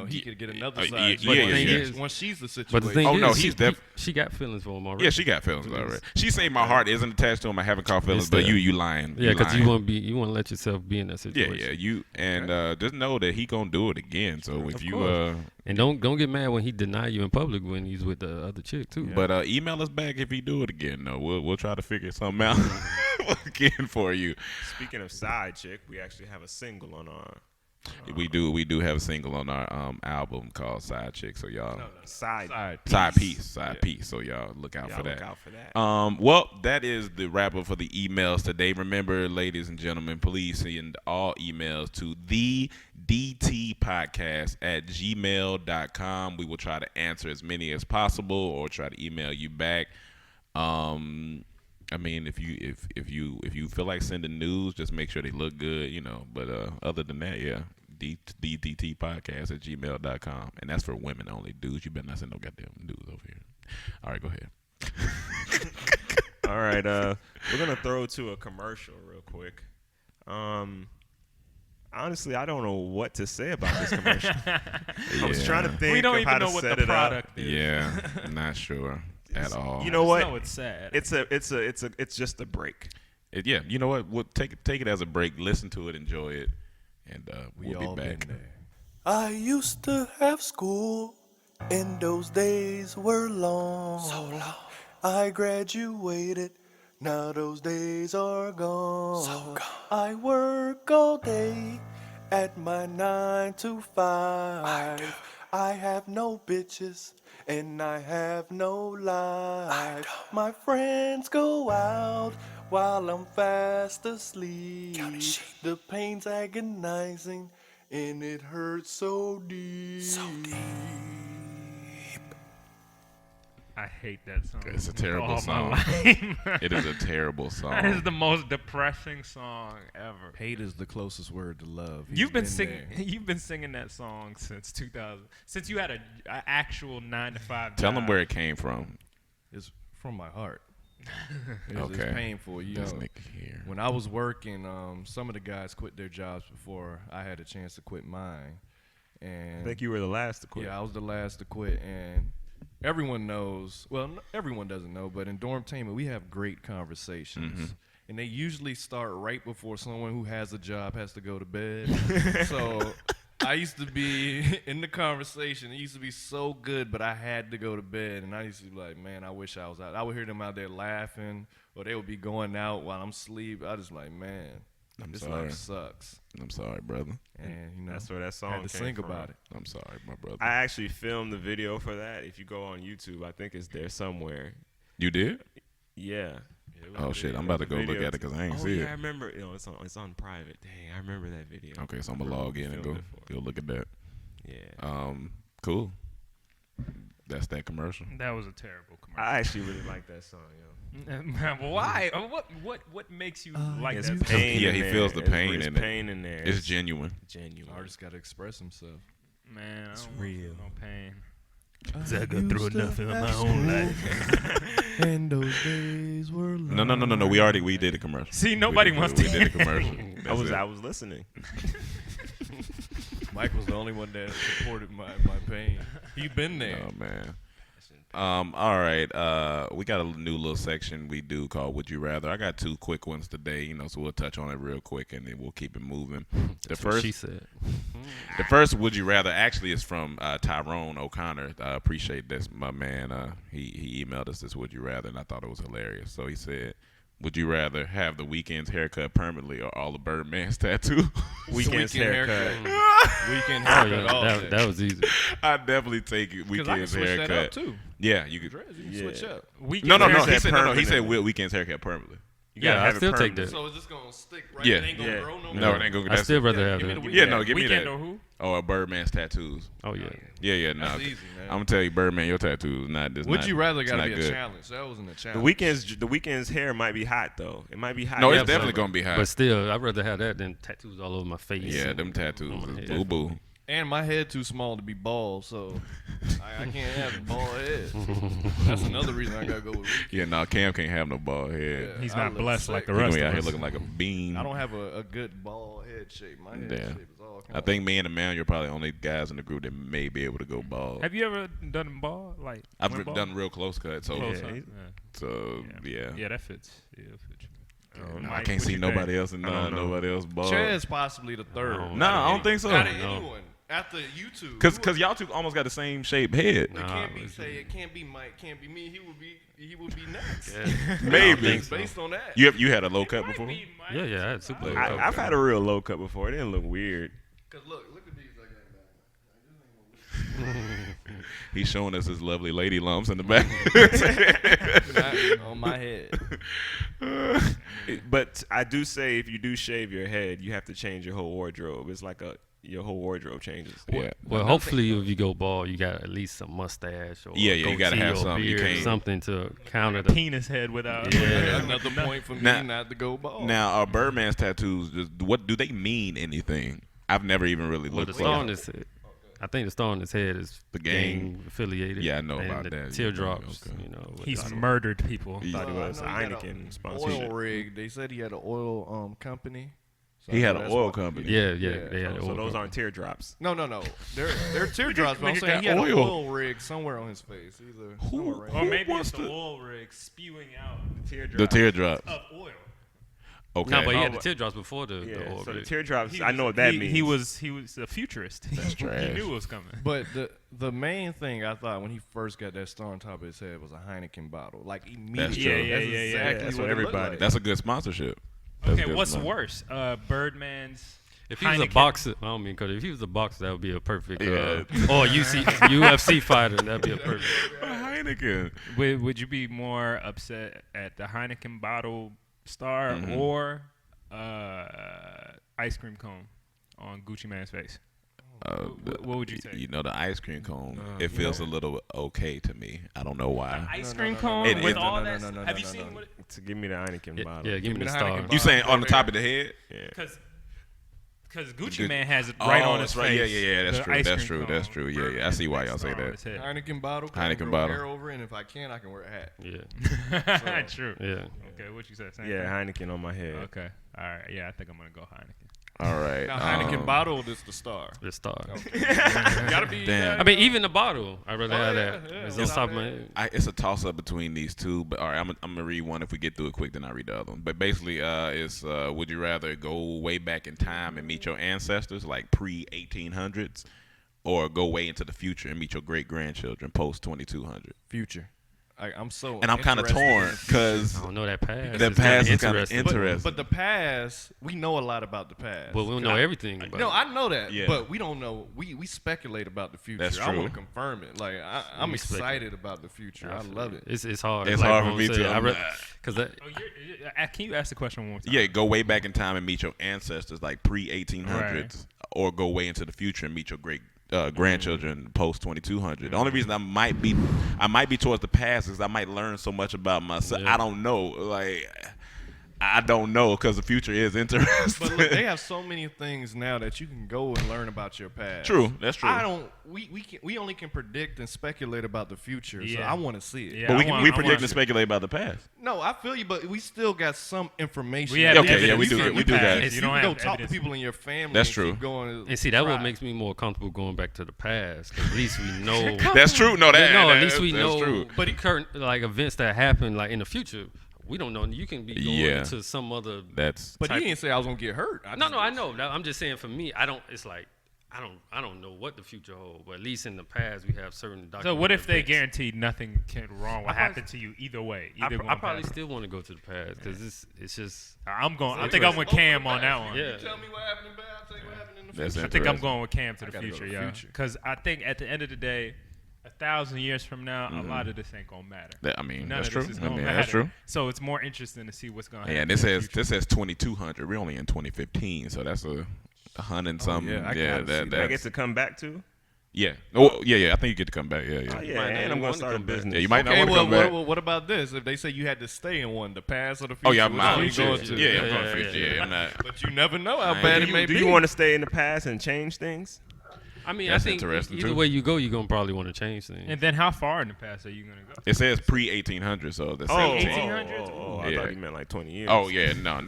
he could get another yeah, side. yeah, But yeah, the thing yeah. is, once she's the situation, But the thing Oh, is, no, she, she got feelings for him already. Yeah, she got feelings already. She say my heart isn't attached to him. I haven't caught feelings, It's but there. you lying. Yeah, because lying. you want to let yourself be in that Yeah, situation. yeah. You and just know that he gonna do it again. So if you And don't get mad when he deny you in public when he's with the other chick too. but email us back if he do it again. No, we'll try to figure something out again for you. Speaking of side chick, we actually have a single on our We do have a single on our album called Side Chick. So y'all side piece. So y'all look out Y'all for that. look out for that. Well, that is the wrap up for the emails today. Remember, ladies and gentlemen, please send all emails to thedtpodcast@gmail.com. We will try to answer as many as possible or try to email you back. I mean, if you feel like sending news, just make sure they look good, But other than that, yeah, DTPodcast@gmail.com, and that's for women only. Dudes, you better not send no goddamn news over here. All right, go ahead. All right, we're gonna throw to a commercial real quick. Honestly, I don't know what to say about this commercial. I was trying to think We don't of how even to know what set the it up. product is. Yeah, not sure at all. You know what? No, it's sad. It's just a break. Yeah, you know what? We'll take it as a break. Listen to it, enjoy it, and we we'll all be back. been there. I used to have school, and those days were long. So long. I graduated, now those days are gone. So gone. I work all day at my 9 to 5. I have no bitches, and I have no life. My friends go out while I'm fast asleep. The pain's agonizing, and it hurts so deep. I hate that song. It's a terrible with all song. my life. It is a terrible song. That is the most depressing song ever. Hate is the closest word to love. You've been singing. You've been singing that song since 2000. Since you had a actual 9 to 5. Tell them job. where it came from. It's from my heart. Okay. It's painful. This nigga here. When I was working, some of the guys quit their jobs before I had a chance to quit mine. And I think you were the last to quit. yeah, I was the last to quit, and everyone knows. Well, everyone doesn't know, but in Dormtainment, we have great conversations, and they usually start right before someone who has a job has to go to bed. So I used to be in the conversation. It used to be so good, but I had to go to bed, and I used to be like, man, I wish I was out. I would hear them out there laughing, or they would be going out while I'm asleep. I just like, man, this sorry. life sucks. I'm sorry, brother. And That's where that song I had to came think from. about it. I'm sorry, my brother. I actually filmed the video for that. If you go on YouTube, I think it's there somewhere. You did? Yeah. Oh shit! I'm about to go look Video at it because I ain't Oh see yeah, I it. remember. It's on private. Dang, I remember that video. Okay, so I'm gonna log in and go look at that. Yeah. Cool. That's that commercial. That was a terrible commercial. I actually really like that song, yo. Why? What makes you like It's that? pain. Yeah, in he there. feels the pain It's in it. pain in there. It's genuine. genuine. Artist got to express himself. Man, I don't real. want no pain. I go through enough in my own life. And those days were long. No. We did a commercial. See, nobody wants to We did a commercial. I That's it. was listening. Mike was the only one that supported my pain. He been there. Oh man. All right. We got a new little section we do called "Would You Rather." I got two quick ones today, so we'll touch on it real quick and then we'll keep it moving. That's what she said. The first "Would You Rather" actually is from Tyrone O'Connor. I appreciate this, my man. He emailed us this "Would You Rather" and I thought it was hilarious. So he said, "Would you rather have the Weeknd's haircut permanently or all the Birdman's tattoo?" Weekend's Weekend haircut. weekend Oh haircut yeah, all day. that was easy. I definitely take Because I can weekend's switch that up haircut. too. Yeah, you could. Dreads, you can switch up. Weekend No. haircut He permanently. said weekend's haircut permanently. You gotta Yeah, I have it still take permanent. that. So is this gonna stick right? Yeah. It ain't gonna Yeah. grow no No, more. it ain't gonna. I still rather have give me that. the Yeah, no, give me Weekend that. or who? Or Birdman's tattoos. Oh yeah. Yeah, no. That's easy, man. I'm gonna tell you, Birdman, your tattoos not. Would you rather it's gotta not be a good. challenge? That wasn't a challenge. The weekend's hair might be hot though. It might be hot. No, in it's the definitely summer. gonna be hot. But still, I'd rather have that than tattoos all over my face. Yeah, and them tattoos on my is head. boo boo. And my head too small to be bald, so I can't have a bald head. That's another reason I gotta go with weekend. Yeah, no, Cam can't have no bald head. Yeah, He's I not look blessed sick. like the He rest gonna be of out here us. looking like a bean. I don't have a good bald head shape. My head Yeah. shape is all kind I think me and Emmanuel are probably the only guys in the group that may be able to go bald. Have you ever done ball? Like I've went bald? done real close cut, so Close, Yeah, huh? he's- so yeah. Yeah, that fits. Yeah, that fits. No, I Mike, can't what see you nobody think? else and I don't know. nobody else bald. Chad's possibly the third. don't No, I don't think so. Out of No. anyone after YouTube, Cause y'all two almost got the same shaped head. it Nah, can't be it's- say it can't be Mike, can't be me. He would be next. Yeah. Maybe. think so. Based on that. You had a low cut Might before? be Mike. Yeah, I had super. I've had a real low cut before. It didn't look weird. Cause look at these I got. He's showing us his lovely lady lumps in the back. On my head. But I do say if you do shave your head, you have to change your whole wardrobe. It's like your whole wardrobe changes. Yeah. Well, hopefully, if you go bald, you got at least some mustache or Yeah, you gotta goatee have or something. You beard, can't- something to counter the. Penis head without. Yeah. Another point for me Now- not to go bald. Now, are Birdman's tattoos, what do they mean anything? I've never even really Well, looked the star on close. his head. I think the star on his head is The gang. affiliated. Yeah, I know and about the that. Teardrops, Okay. you know. with He's the- murdered people. He- Thought it was I know he got Heineken a sponsorship. oil rig. They said he had an oil company. So He had that's an oil why- company. Yeah, Yeah, they had So oil those company. aren't teardrops. No. They're teardrops. But I'm nigga saying got he had an oil. oil rig somewhere on his face. Either Who- somewhere right Or Who maybe wants it's the to- oil rig spewing out the teardrops. The teardrops. of oil. Okay. No, but he had Oh, the teardrops before the Yeah. oil. So the rig. teardrops, I know what that means. He was a futurist. He trash. knew it was coming. But the main thing I thought when he first got that star on top of his head was a Heineken bottle. Like immediately. true. Yeah. Exactly That's what what it looked everybody- like. That's a good sponsorship. That's Okay, good what's sponsorship. worse? Birdman's. If he was a Heineken. boxer, I don't mean because if he was a boxer, that would be a perfect. Yeah. Or UFC fighter, that'd be a perfect. Heineken. Would you be more upset at the Heineken bottle star Mm-hmm. or ice cream cone on Gucci Mane's face? What would you say? You know, the ice cream cone, it feels a little okay to me. I don't know why. Ice cream cone It- with it- all no, that. no, no, Have no, you no, seen no. what? To give me the Heineken bottle. Yeah, give me me the the star. Heineken You saying on the over top of the head? Yeah. Because Gucci Good. Man has it right on his that's right. face. Yeah. That's The true. ice That's cream true. cone. That's true. Yeah. I see why y'all say Star on that. his head. Heineken bottle. Heineken grow bottle. Hair over, and if I can, I can wear a hat. Yeah, True. yeah. Okay, what you said? Same Yeah, thing? Heineken on my head. Okay. All right. Yeah, I think I'm gonna go Heineken. All right. Now Heineken bottle is the star. The star. Gotta be. Damn. I mean, even the bottle, I'd rather have yeah, that. yeah, It's it's on top out of my there. head. It's a toss up between these two, but all right, I'm gonna read one. If we get through it quick, then I read the other one. But basically, it's would you rather go way back in time and meet your ancestors, like pre 1800s, or go way into the future and meet your great grandchildren post 2200? Future. I'm so. And I'm kind of interested in torn the future. because I don't know that past. that It's past kinda is kind of interesting. interesting. But the past, we know a lot about the past. But we don't know everything about No, it. I know that, Yeah. but we don't know. We speculate about the future. That's I want true. to confirm it. Like I'm We speculate. excited about the future. I love it. It's hard. It's like hard what for I'm me saying. too. I I'm re- not- Cause that, Can you ask the question one more time? yeah, go way back in time and meet your ancestors, like pre 1800s, or go way into the future and meet your great grandchildren post 2200. The only reason I might be towards the past is I might learn so much about myself. Yeah. I don't know, like I don't know, because the future is interesting. But look, they have so many things now that you can go and learn about your past. True, that's true. I don't. We only can predict and speculate about the future. So Yeah. I want to see it. Yeah. But I we wanna- we I predict wanna- and speculate about the past. No, I feel you, but we still got some information. We have Okay, evidence yeah, we do from that. the We do that. past. If You you don't can go have talk to evidence. people in your family. That's and true. Keep going, and see, that try. what makes me more comfortable going back to the past. 'Cause at least we know. That's true. No, that no, that- at least we that's know. true. But current like events that happen like in the future, we don't know. You can be going Yeah. into some other. That's But type- he didn't say I was gonna get hurt. No, I know. I'm just saying for me, I don't. It's like I don't know what the future holds, but at least in the past we have certain documents. So what if they guaranteed nothing wrong will happen to you either way? I probably still want to go to the past because it's just. I'm going. I think I'm with Cam on that one. Yeah. Tell me what happened in bad. I'll tell you what happened in the That's future. I think I'm interesting. going with Cam to the gotta go future, to the yeah. future. Because I think at the end of the day, 1,000 years from now, a lot of this ain't gonna matter. I mean, None that's of true. this is I gonna mean, matter. that's true. So it's more interesting to see what's gonna happen. Yeah, and in the future. this says 2200. We're only in 2015, so that's a 100 and something. yeah, I Yeah, kinda see I that. get to come back too. Yeah. Oh, yeah. I think you get to come back. Yeah, yeah. Oh, yeah, might not and even I'm gonna wanna start a come back. business. Yeah, you might not Okay, want to come back. what about this? If they say you had to stay in one, the past or the future? Oh yeah, I'm which one out. you going to? Yeah, I'm going Yeah, future. yeah. Yeah, I'm not. But you never know how I bad ain't- it may Do be. you want to stay in the past and change things? I mean, That's I think interesting, either too. way you go, you're gonna probably want to change things. And then how far in the past are you gonna go? It says pre 1800, so that's Oh, 1800s? Oh, I Yeah. thought you meant like 20 years. Oh yeah, no.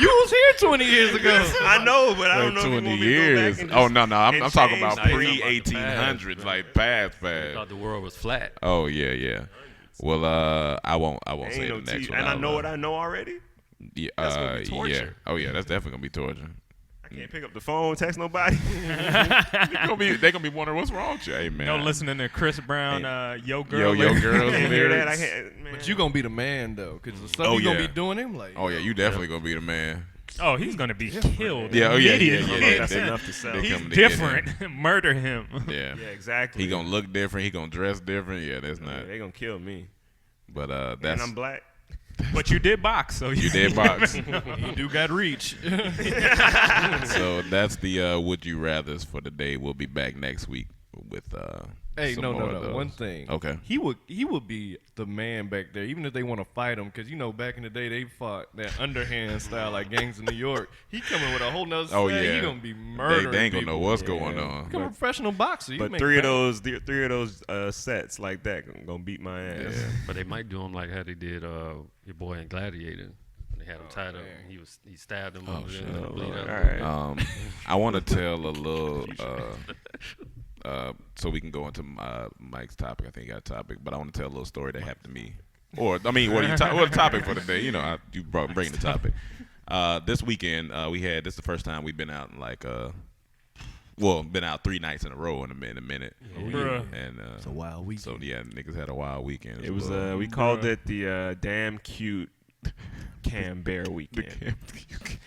You was here 20 years ago. I know, but I don't Like know. If you 20 want me to go back years. and Oh just- no, I'm and talking change about things. pre I'm talking about the 1800s, past, like past. I thought the world was flat. Oh yeah. Well, I won't Ain't say no the next TV one. and I I'll, know what I know already. Yeah, That's gonna be yeah. torture. Oh yeah, that's definitely gonna be torture. I can't pick up the phone, text nobody. They're gonna be wondering what's wrong with you. Hey man. No listening to Chris Brown, Yo Girl. Yo lyrics. girls Can't hear that. I lyrics. can't. Man. But you gonna be the man though, because the stuff Oh, you gonna yeah. be doing him like. Oh yeah, you definitely gonna be the man. Oh, he's gonna be killed. Yeah, oh yeah, immediately. That's They- enough to sell. they He's coming to get different. Murder him. Yeah. Yeah, exactly. He gonna look different. He gonna dress different. Yeah, that's not. They gonna kill me. But And that's I'm black. But you did box, so you did box. You do got reach. So that's the would you rather's for the day. We'll be back next week with Hey, some no. more of those. One thing. Okay. He would be the man back there, even if they want to fight him, because back in the day they fought that underhand style like gangs in New York. He coming with a whole nother. Oh style. yeah. He gonna be murdering. They ain't gonna know people. what's going on. Become a professional boxer. You But make three of bank. those sets like that gonna beat my ass. Yeah. But they might do him like how they did your boy in Gladiator. They had him tied up. He stabbed him over there. shit. And bleed out. All right. I want to tell a little. So we can go into Mike's topic. I think he got a topic, but I want to tell a little story that happened to me. Or I mean, what the topic for the day? You bring the topic. This weekend this is the first time we've been out in been out 3 nights in a row in a minute. Bruh. And It's a wild week. so yeah, niggas had a wild weekend. It was we called it the damn cute Cam Bear weekend.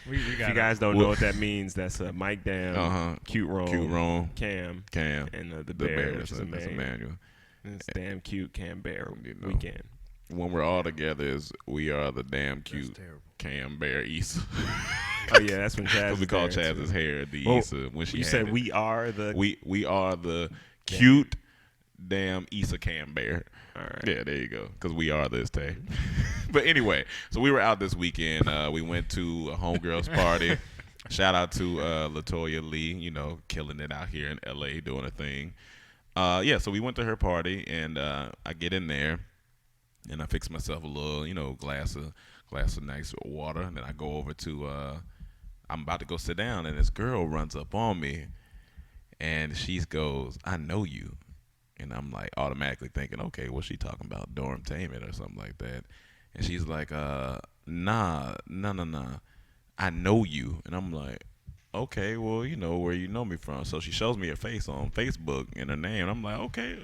we If got you guys don't know what that means, that's Mike Dam, Uh-huh. Cute Rome, Cam, and the the Bear, bear. which is That's a man. manual. It's damn cute Cam Bear know. weekend. When we're all together, we are the damn cute terrible. Cam Bear Issa. Oh yeah, that's when Chaz. Because we is call there, Chaz's too. hair the Well, Issa when she You had said it. we are the. We are the cute damn Issa Cam Bear. All right. Yeah, there you go. Because we are this day. But anyway, so we were out this weekend. We went to a homegirls party. Shout out to LaToya Lee, killing it out here in L.A. doing a thing. So we went to her party, and I get in there, and I fix myself a little, glass of nice water, and then I go over to. I'm about to go sit down, and this girl runs up on me, and she goes, "I know you." And I'm like automatically thinking, okay, what's she talking about? Dormtainment or something like that. And she's like, nah. I know you. And I'm like, okay, well, where you know me from. So she shows me her face on Facebook and her name. I'm like, okay,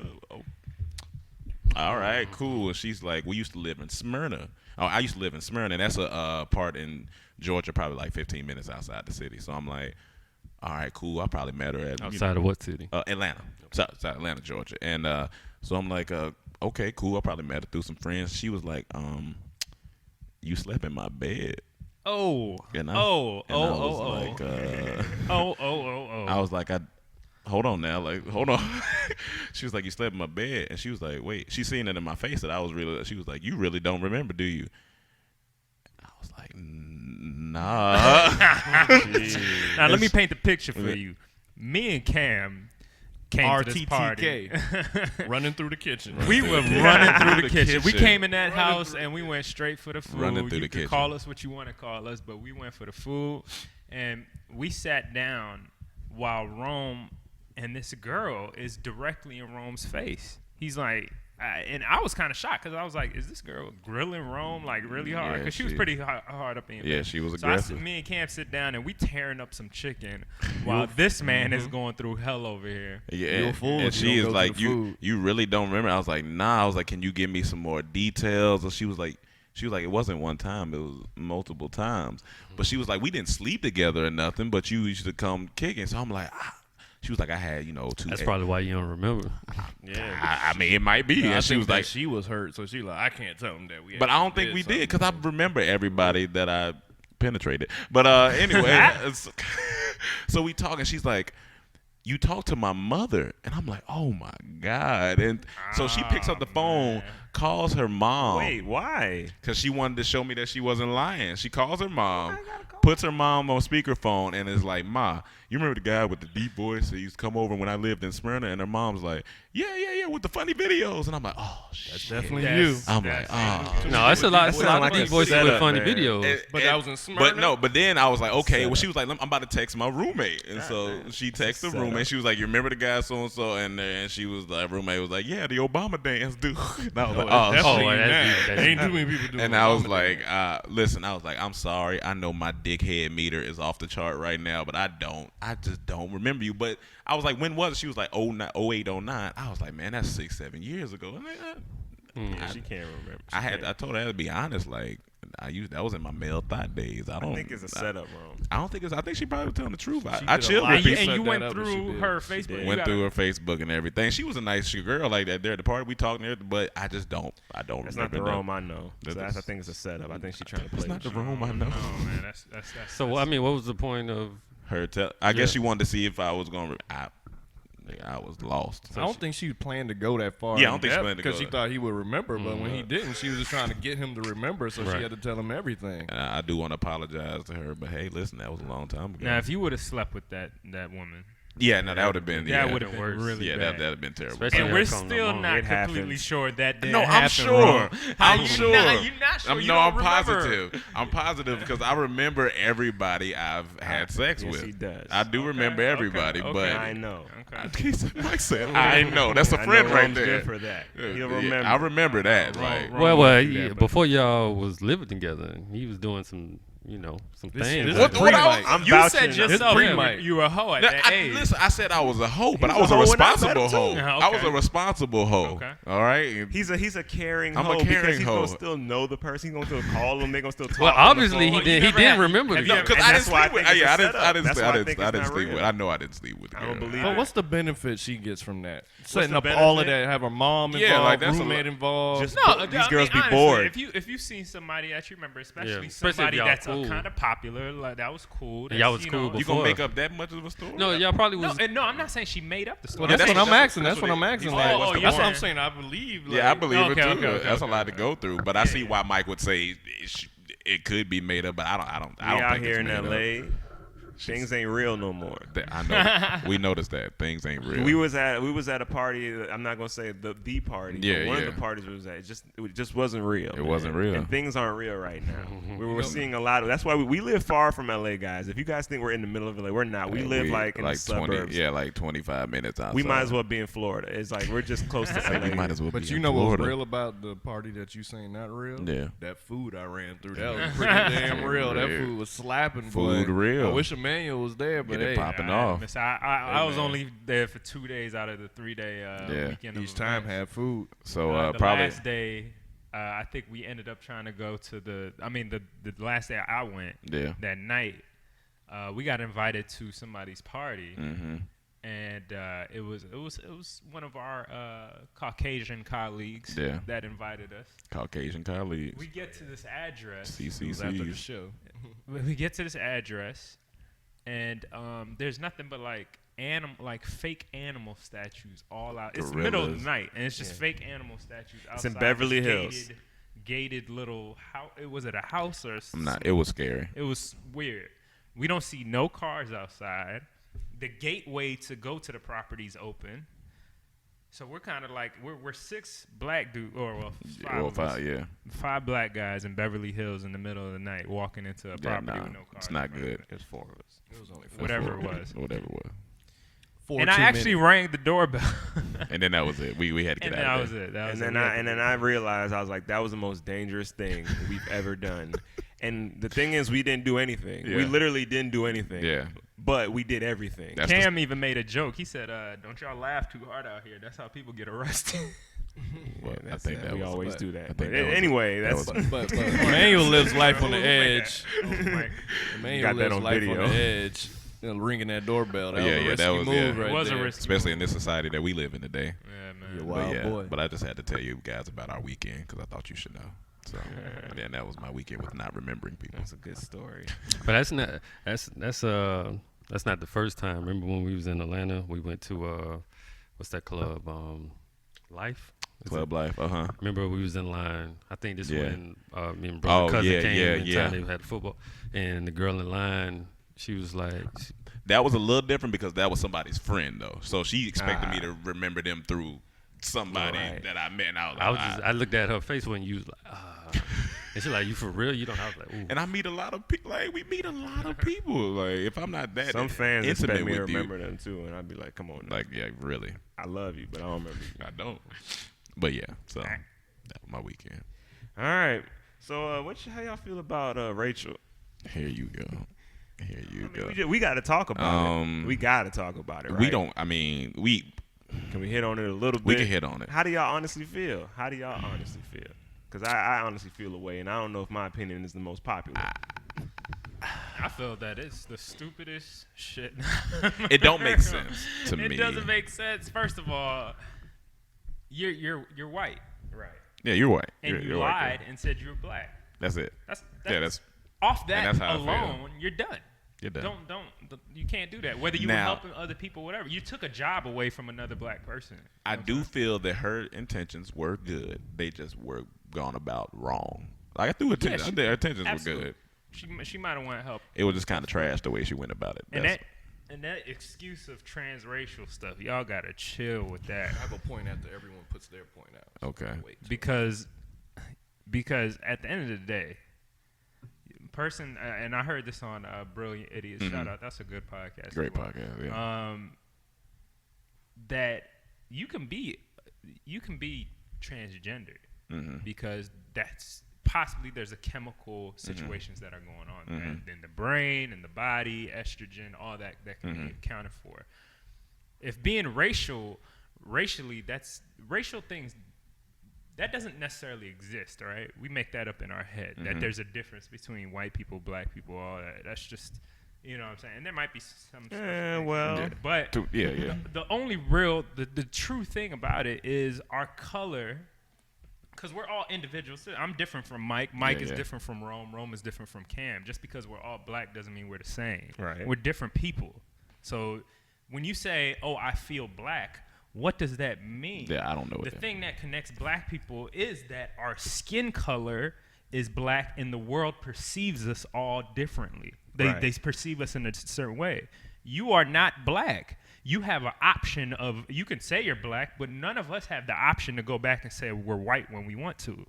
all right, cool. And she's like, we used to live in Smyrna. Oh, I used to live in Smyrna. And that's a part in Georgia, probably like 15 minutes outside the city. So I'm like, all right, cool. I probably met her at Outside of what city? Atlanta, South Atlanta, Georgia. And so I'm like, okay, cool. I probably met her through some friends. She was like, you slept in my bed. Oh. And I Oh. was Oh. like, Oh. I was like, hold on now, like, hold on. She was like, you slept in my bed, and she was like, wait. She seen it in my face that I was really. She was like, you really don't remember, do you? I was like, nah. Now let me paint the picture for you. Me and Cam came to this party. RTTK. Running through the kitchen. We were running through the kitchen. We kitchen. came in that house and we went straight for the food. Running through you the can kitchen. call us what you want to call us, but we went for the food. And we sat down while Rome and this girl is directly in Rome's face. He's like, And I was kind of shocked because I was like, is this girl grilling Rome like really hard? Yeah, Because she was she- pretty hard up in. Yeah, she was So aggressive. me and Cam sit down and we tearing up some chicken while this man is going through hell over here. Yeah, You're a fool and if you she don't is go to like, the you food. you really don't remember? I was like, nah. I was like, can you give me some more details? And she was like, it wasn't one time, it was multiple times. But she was like, we didn't sleep together or nothing, but you used to come kicking. So I'm like, she was like, I had 2. That's probably why you don't remember. I mean, it might be. I And she think was that like, she was hurt, so she like, I can't tell him that we. but I don't actually think we something. did because I remember everybody that I penetrated. But anyway, so we talk and she's like, you talk to my mother, and I'm like, oh my God. And so she picks up the phone, calls her mom. Wait, why? Because she wanted to show me that she wasn't lying. She calls her mom, puts her mom on speakerphone, and is like, Ma, you remember the guy with the deep voice that used to come over when I lived in Smyrna? And her mom's like, yeah, with the funny videos. And I'm like, oh, shit. Definitely Yes. you. I'm like, oh. No, it's a lot. It's a lot like of a deep voices setup, with funny man. videos. But that was in Smyrna? But then I was like, okay. Well, she was like, I'm about to text my roommate, and so man. she texted the setup. roommate. She was like, you remember the guy so and so, and she was like, roommate was like, yeah, the Obama dance, dude. And I was like, oh, Definitely Oh, you that's now. deep, that's Ain't deep. too many people doing. And I was Obama like, dance. listen, I was like, I'm sorry. I know my dickhead meter is off the chart right now, but I just don't remember you. But I was like, when was it? She was like, 08, 09. I was like, man, that's 6-7 years ago. And Yeah, she can't remember. I told her to be honest. Like, that was in my male thought days. I I think it's a setup, bro. I don't think I think she probably was telling the truth. I did a chilled lot. with You people. And set you that went up, and she through did. her She Facebook. did. You Went got through her Facebook and everything. She was a nice girl like that. There at the party, we talked and everything, but I just don't. I don't That's not remember the that. Rome I know. So That's- I think it's a setup. I think she's trying to play. It's not with the you. room I know. Oh man, that's So I mean, what was the point of? I guess Yeah. she wanted to see if I was going to. I was lost. I don't think she planned to go that far. Yeah, I don't think she planned to because go she that- thought he would remember. But when he didn't, she was just trying to get him to remember. So Right. she had to tell him everything. And I do want to apologize to her, but hey, listen, that was a long time ago. Now, if you would have slept with that woman, yeah, no, that would have been. that would have been worse. really Yeah, bad. that'd have been terrible. Especially And Yeah, we're come still on. not It completely happens. sure that didn't No, I'm happen sure. wrong. How I'm you sure. Not, you're not sure. You No, don't I'm remember. positive. I'm positive because I remember everybody I've had sex Yes, with. he does. I do remember everybody, okay. but I know. Okay. Mike said, I know. That's a I friend know right Rome's there. good for that. He'll Yeah, remember. I remember that. Rome- Like, Rome- Well, won't do yeah, that, but- before y'all was living together, he was doing some some This- things. this What- is what I was- pre-Mike. I'm You vouching. said This yourself pre-Mike. you were a hoe at Now, that age. listen, I said I was a hoe, but He I was was a a hoe when I met responsible him, too. hoe. Yeah, I was okay. a responsible hoe. Okay. All right. He's a caring I'm a hoe caring because he's hoe. gonna still know the person. He's gonna still call them. They're gonna still talk. Well, on the obviously phone. he did. He never didn't had- remember have the you No, ever- because And I that's didn't why I sleep with. think it's Yeah, a I didn't. setup. That's why I think I it's didn't not sleep with. real. I know I didn't sleep with the I girl. don't believe But it. what's the benefit she gets from that? Setting the up all of benefit? that, have her mom involved, Yeah, like, that's a roommate lot. involved. Just- No, These I girls mean, be honestly, bored. If you've seen somebody that you remember, especially especially if somebody y'all that's cool. kind of popular, like that was cool. And y'all that's, was cool You before. gonna make up that much of a story? No, y'all probably No, was. no, I'm not saying she made up the story. Well, that's Yeah, what I'm that's- asking. that's That's what what I'm it- asking. he's Like, like, what's the that's what I'm point? saying. I believe. Like, Yeah, I believe it Okay, too. okay, okay, That's a okay, lot to okay. go through, but I see why Mike would say it could be made up, but I don't We out think here it's in made up. LA. Things ain't real no more. I know. We noticed that things ain't real. We was at a party. I'm not gonna say the party. But Yeah, one yeah. of the parties we was at. It just wasn't real. It wasn't real. And things aren't real right now. We're seeing a lot of. That's why we live far from LA, guys. If you guys think we're in the middle of LA, we're not. We live like in the 20, suburbs. yeah, like 25 minutes outside. We might as well be in Florida. It's like we're just close to LA. We might as well. But be you in know Florida. what's real about the party that you saying not real? Yeah. That food I ran through, that was pretty damn real. That food was slapping, boy. Food real. I wish Emmanuel was there, but Get it hey, popping off. I was man. only there for 2 days out of the 3-day Yeah. weekend. of each time events. had food. So The probably. last day, I think we ended up trying to go to the last day I went. Yeah. That night, we got invited to somebody's party, Mm-hmm. and it was one of our Caucasian colleagues Yeah. that invited us. Caucasian colleagues. We get to this address. It was after the CCCs. show. We get to this address, and there's nothing but like fake animal statues all out. It's the middle of Gorillas. the night, and it's just fake animal statues outside. in Beverly this Hills. Gated little house. Was it a house or? I'm not. It was scary. It was weird. We don't see no cars outside. The gateway to go to the property's open. So we're kind of like we're 6 black dudes, or well, 5 Well, of us. 5, yeah. 5 black guys in Beverly Hills in the middle of the night walking into a Yeah, property nah, with no cars. it's not in front of good. it. There's 4 of us. It was only Whatever it was. Whatever it was. before And 2 I actually minutes. rang the doorbell. And then that was it. We had to get And out that of was there. it. That was And then I realized, I was like, that was the most dangerous thing we've ever done. And the thing is, we didn't do anything. We Yeah. literally didn't do anything. Yeah. But we did everything. That's Cam even made a joke. He said, "Don't y'all laugh too hard out here. That's how people get arrested." Well, I That's think it. that we was always but do I that. think But that was- anyway, that that's was- But Emmanuel lives life on the edge. Got Emmanuel that lives on life video. on the edge. Ringing that doorbell. That was a risky that was move yeah. right It was a there. risky Especially in this society that we live in today. Yeah, man. You're But wild yeah, boy. but I just had to tell you guys about our weekend because I thought you should know. So and then that was my weekend with not remembering people. That's a good story. But that's not the first time. Remember when we was in Atlanta? We went to what's that club? Life. Is Club it? life, Remember we was in line. I think this Yeah. when me and brother Oh, cousin yeah, came yeah, and yeah. they had football, and the girl in line, she was like, That was a little different because that was somebody's friend though. So she expected me to remember them through somebody Right. that I met. And I was like, I looked at her face when you was like, and she's like, you for real? You don't have like, ooh. and I meet a lot of people. Like we meet a lot of people. Like if I'm not that Some fans intimate expect me to with you, remember them too, and I'd be like, "Come on, like yeah, really, I love you, but I don't remember you." I don't. But yeah, so that was my weekend. All right. So, how y'all feel about Rachel? Here you go. Here you I mean, go. we got to talk about Um, it. We got to talk about it. Right? We don't. I mean, we Can we hit on it a little bit? we can hit on it. How do y'all honestly feel? Because I honestly feel a way, and I don't know if my opinion is the most popular. I feel that it's the stupidest shit. It don't make sense to me. It doesn't make sense. First of all, you're white, right? Yeah, you're white. And you're you white, lied girl. and said you were black. That's it. That's Yeah, that's off that that's how I feel. alone. You're done. You're done. You can't do that. Whether you were Now- helping other people, whatever. You took a job away from another black person. I do feel that her intentions were good. They just were gone about wrong. Like I threw attention. she- Her intentions absolutely. were good. She might have wanted help. It was just kind of trash the way she went about it. And That's- that excuse of transracial stuff, y'all gotta chill with that. I have a point after everyone puts their point out. Okay. Wait. because at the end of the day, person and I heard this on Brilliant Idiots. Shout out, that's a good podcast. Great as well. podcast. Yeah. That you can be transgendered because that's possibly there's a chemical situations that are going on in the brain and the body, estrogen, all that can be accounted for. If being racially, that's racial things. That doesn't necessarily exist, all right? We make that up in our head, that there's a difference between white people, black people, all that. That's just, you know what I'm saying? And there might be some stuff. well, But Yeah. the only real, the true thing about it is our color, because we're all individuals. I'm different from Mike. Mike is yeah. different from Rome. Rome is different from Cam. Just because we're all black doesn't mean we're the same. Right. We're different people. So when you say, oh, I feel black, what does that mean? Yeah, I don't know what The that thing that connects black people is that our skin color is black and the world perceives us all differently. They perceive us in a certain way. You are not black. You have an option of, you can say you're black, but none of us have the option to go back and say we're white when we want to.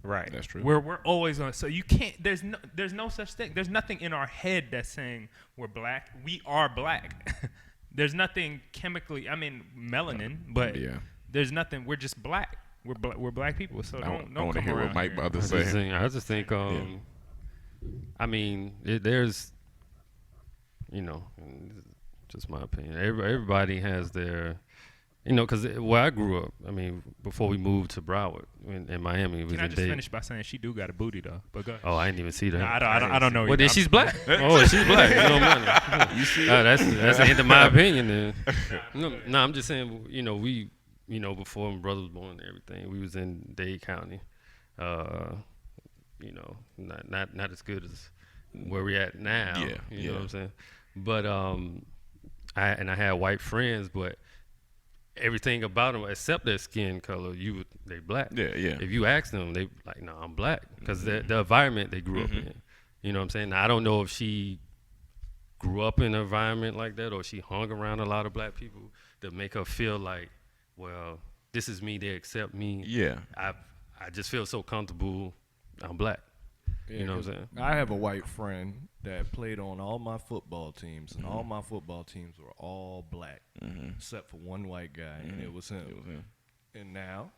right. That's true. We're always on. So you can't. There's no such thing. There's nothing in our head that's saying we're black. We are black. There's nothing chemically. I mean, melanin, but Yeah. there's nothing. We're just black. We're black people. So I don't want to come hear around what Mike here. about to I say. just think I mean, there's, you know, just my opinion. Everybody has their, you know, because where I grew up, I mean, before we moved to Broward in Miami, it was Can I in just Dade. finish by saying she do got a booty though? But go ahead. Oh, I didn't even see that. No, I don't know. Well, either. then she's black. Oh, she's black. It don't matter. You see, that's the end of my opinion. Then. No, I'm just saying. You know, before my brother was born and everything, we was in Dade County. You know, not as good as where we at now. Yeah, you know what I'm saying. But I had white friends, but everything about them except their skin color, they black. Yeah. If you ask them, they like, no, I'm black, because the environment they grew up in. You know what I'm saying? Now, I don't know if she grew up in an environment like that, or she hung around a lot of black people that make her feel like, well, this is me, they accept me. Yeah. I just feel so comfortable. I'm black. Yeah, You know what 'cause I'm saying? I have a white friend that played on all my football teams, and all my football teams were all black, except for one white guy, and it was him. And now,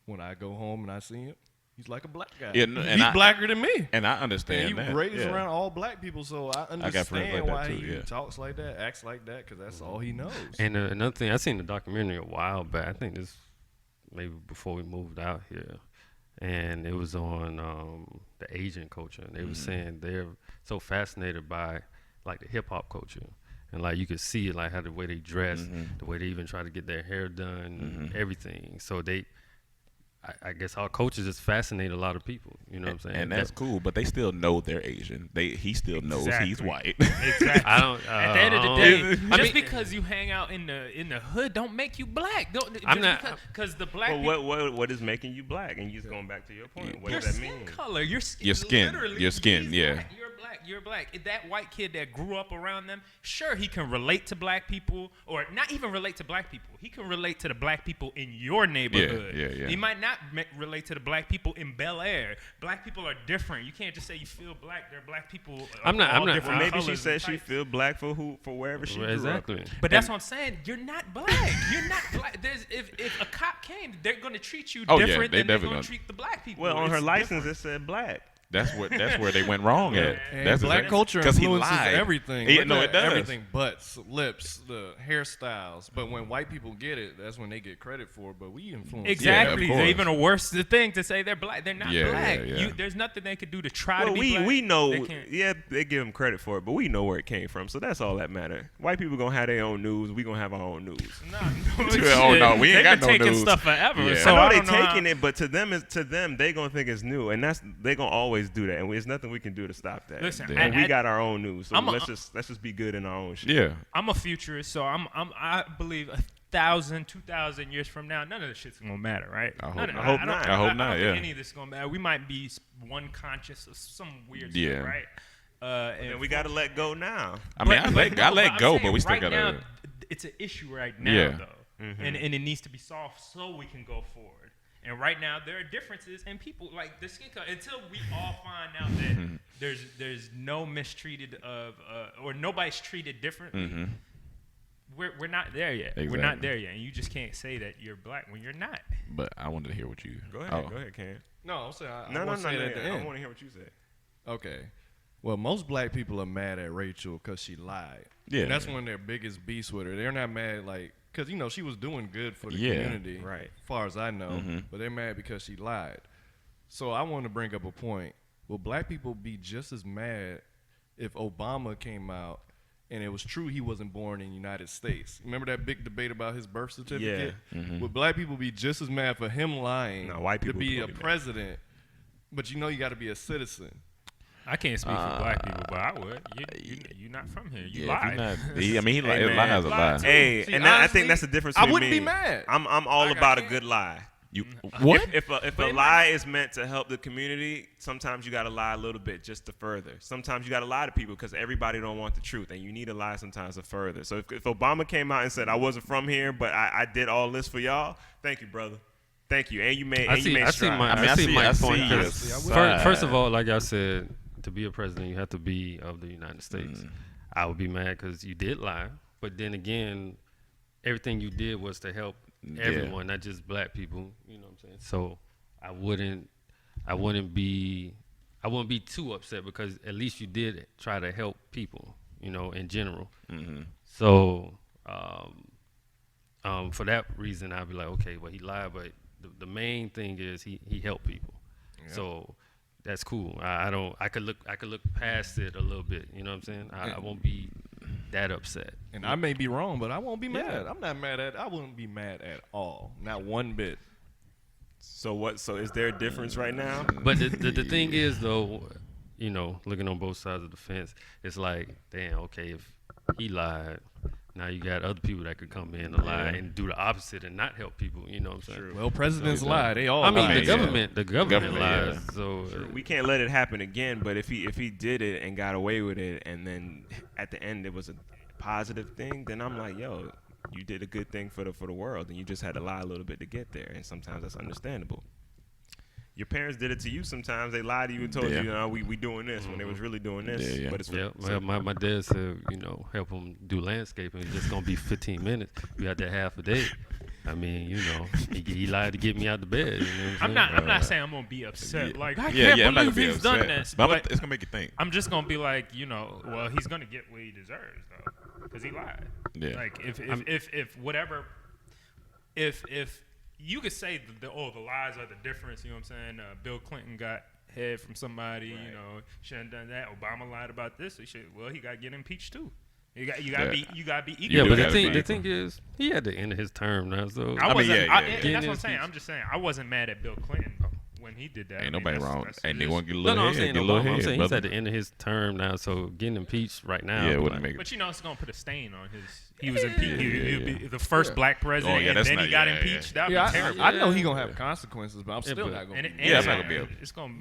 when I go home and I see him, he's like a black guy. Yeah, no, and He's blacker than me. And I And understand he that. raised yeah. around all black people, so I I got friends understand like why that too, he yeah. talks like that, acts like that, because that's all he knows. And another thing, I seen the documentary a while back. I think this maybe before we moved out here, and it was on the Asian culture. And they were saying they're so fascinated by like the hip hop culture, and like you could see like how the way they dress, the way they even try to get their hair done, everything. So I guess our culture just fascinate a lot of people. You know what I'm saying? And that's cool, but they still know they're Asian. He still knows he's Exactly. white. Exactly. I don't. At the end of the I day, don't- just because you hang out in the hood, don't make you black. I'm not- because the black Well, people, what is making you black? And you just going back to your point. What your does that skin mean? color, your skin, Your skin, literally, your skin, he's yeah. black, you're black. You're black. That white kid that grew up around them, sure, he can relate to black people, or not even relate to black people. He can relate to the black people in your neighborhood. yeah. He might not relate to the black people in Bel Air. Black people are different. You can't just say you feel black. They're black people. I'm not- all I'm not- different Maybe she colors said and she types. feel black for wherever she grew exactly. up. But that's what I'm saying. You're not black. You're not black. If a cop came, they're going to treat you Oh, yeah, different they than they're definitely going to gonna- treat the black people. Well, on her It's license different. it said black. That's where they went wrong at. And That's black culture 'cause he influences lied. everything. Yeah, Look no, at it does. everything, butts, lips, the hairstyles. But when white people get it, that's when they get credit for it. But we influence Exactly. course. They're even a worse thing to say they're black. They're not Yeah, black. yeah. There's nothing they could do to try Well, to be black. we know, They can't. yeah, they give them credit for it, but we know where it came from, so that's all that matter. White people gonna have their own news. We gonna have our own news. No, Oh, shit. no, we ain't They've got been no taking news. stuff forever. Yeah. So I know I they don't know taking it, but to them, they gonna think it's new, and they gonna always do that, and there's nothing we can do to stop that. Listen, and we I- got our own news, so I'm a- let's just be good in our own shit. Yeah. I'm a futurist, so I believe 1,000, 2,000 years from now, none of this shit's gonna matter, right? I hope None of- not. I hope don't- not. I hope don't not, think yeah. any of this is gonna matter. We might be one conscious of some weird Yeah. shit, right? And we gotta let go now. I mean, I let I'm go, saying but we still right gotta. now, it's an issue right now, Yeah. though, and it needs to be solved so we can go forward. And right now, there are differences in people, like the skin color. Until we all find out that there's no mistreated or nobody's treated differently. We're not there yet. We're not Exactly. there yet, and you just can't say that you're black when you're not. But I wanted to hear what you. Go ahead, Oh. go ahead, Cam. No, I'm saying I No, want to say it at the I end. want to hear what you say. Okay. Well, most black people are mad at Rachel because she lied. Yeah. And that's one of their biggest beefs with her. They're not mad because she was doing good for the Yeah. community, Right. as far as I know. But they're mad because she lied. So I want to bring up a point. Will black people be just as mad if Obama came out and it was true he wasn't born in the United States? Remember that big debate about his birth certificate? Would black people be just as mad for him lying No, white to people be would a be mad. president? But you got to be a citizen. I can't speak for black people, but I would. You're not from here. You Yeah, if lied. you're not, I mean, he Hey, lied. man. Lies a lie. Hey, See, and I honestly, think that's the difference I between wouldn't me. be mad. I'm all Like, I about a can't- good lie. You what? If a lie is meant to help the community, sometimes you got to lie a little bit just to further. Sometimes you got to lie to people because everybody don't want the truth, and you need to lie sometimes to further. So if Obama came out and said I wasn't from here, but I did all this for y'all, thank you, brother. Thank you, and you made I see strides. Mike's point. your 'cause side. First of all, like I said, to be a president, you have to be of the United States. I would be mad because you did lie, but then again, everything you did was to help everyone, not just black people. You know what I'm saying? So I wouldn't be too upset because at least you did try to help people, in general. So for that reason, I'd be like, okay, well, he lied, but the main thing is he helped people. So that's cool. I could look past it a little bit. You know what I'm saying? I won't be that upset. And I may be wrong, but I won't be mad. Yeah. I'm not mad at. I wouldn't be mad at all. Not one bit. So what? So is there a difference right now? But the thing is, though, looking on both sides of the fence, it's like, damn, okay, if he lied, now you got other people that could come in and lie and do the opposite and not help people. You know what I'm saying? True. Well, presidents lie. They all. I mean, lie. the yeah. government Government, lies. yeah. So We can't let it happen again. But if he did it and got away with it, and then at the end it was a positive thing, then I'm like, yo, you did a good thing for the world, and you just had to lie a little bit to get there. And sometimes that's understandable. your parents did it to you sometimes. They lied to you and told you, we doing this when they was really doing this. Yeah, yeah. But it's Yeah, my dad said, help him do landscaping. It's just gonna be 15 minutes. You had that half a day. I mean, he lied to get me out the bed. You know what I'm not saying I'm gonna be upset. Like I Yeah, can't I'm not gonna believe be he's done upset. this. But it's gonna make you think. I'm just gonna be like, well, he's gonna get what he deserves though, because he lied. Yeah. Like if whatever, if you could say the lies are the difference. You know what I'm saying? Bill Clinton got head from somebody. Right. Shouldn't have done that. Obama lied about this. He got to get impeached too. You got to be equal. Yeah, but the thing is, he had to end his term now. So I wasn't. yeah. That's what I'm saying. I'm just saying I wasn't mad at Bill Clinton when he did that. Ain't nobody wrong. Ain't they want to get a No, little I'm head? saying Get a little Obama. I'm head, saying he's brother. at the end of his term now, so getting impeached right now. Yeah, wouldn't make it. But it's gonna put a stain on his. He was impeached. He would be the first black president, yeah, and that's then he not- got yeah, impeached. yeah. That would be terrible. I know he gonna have consequences, but I'm still but- not gonna. And Yeah, it's not gonna be a- It's gonna.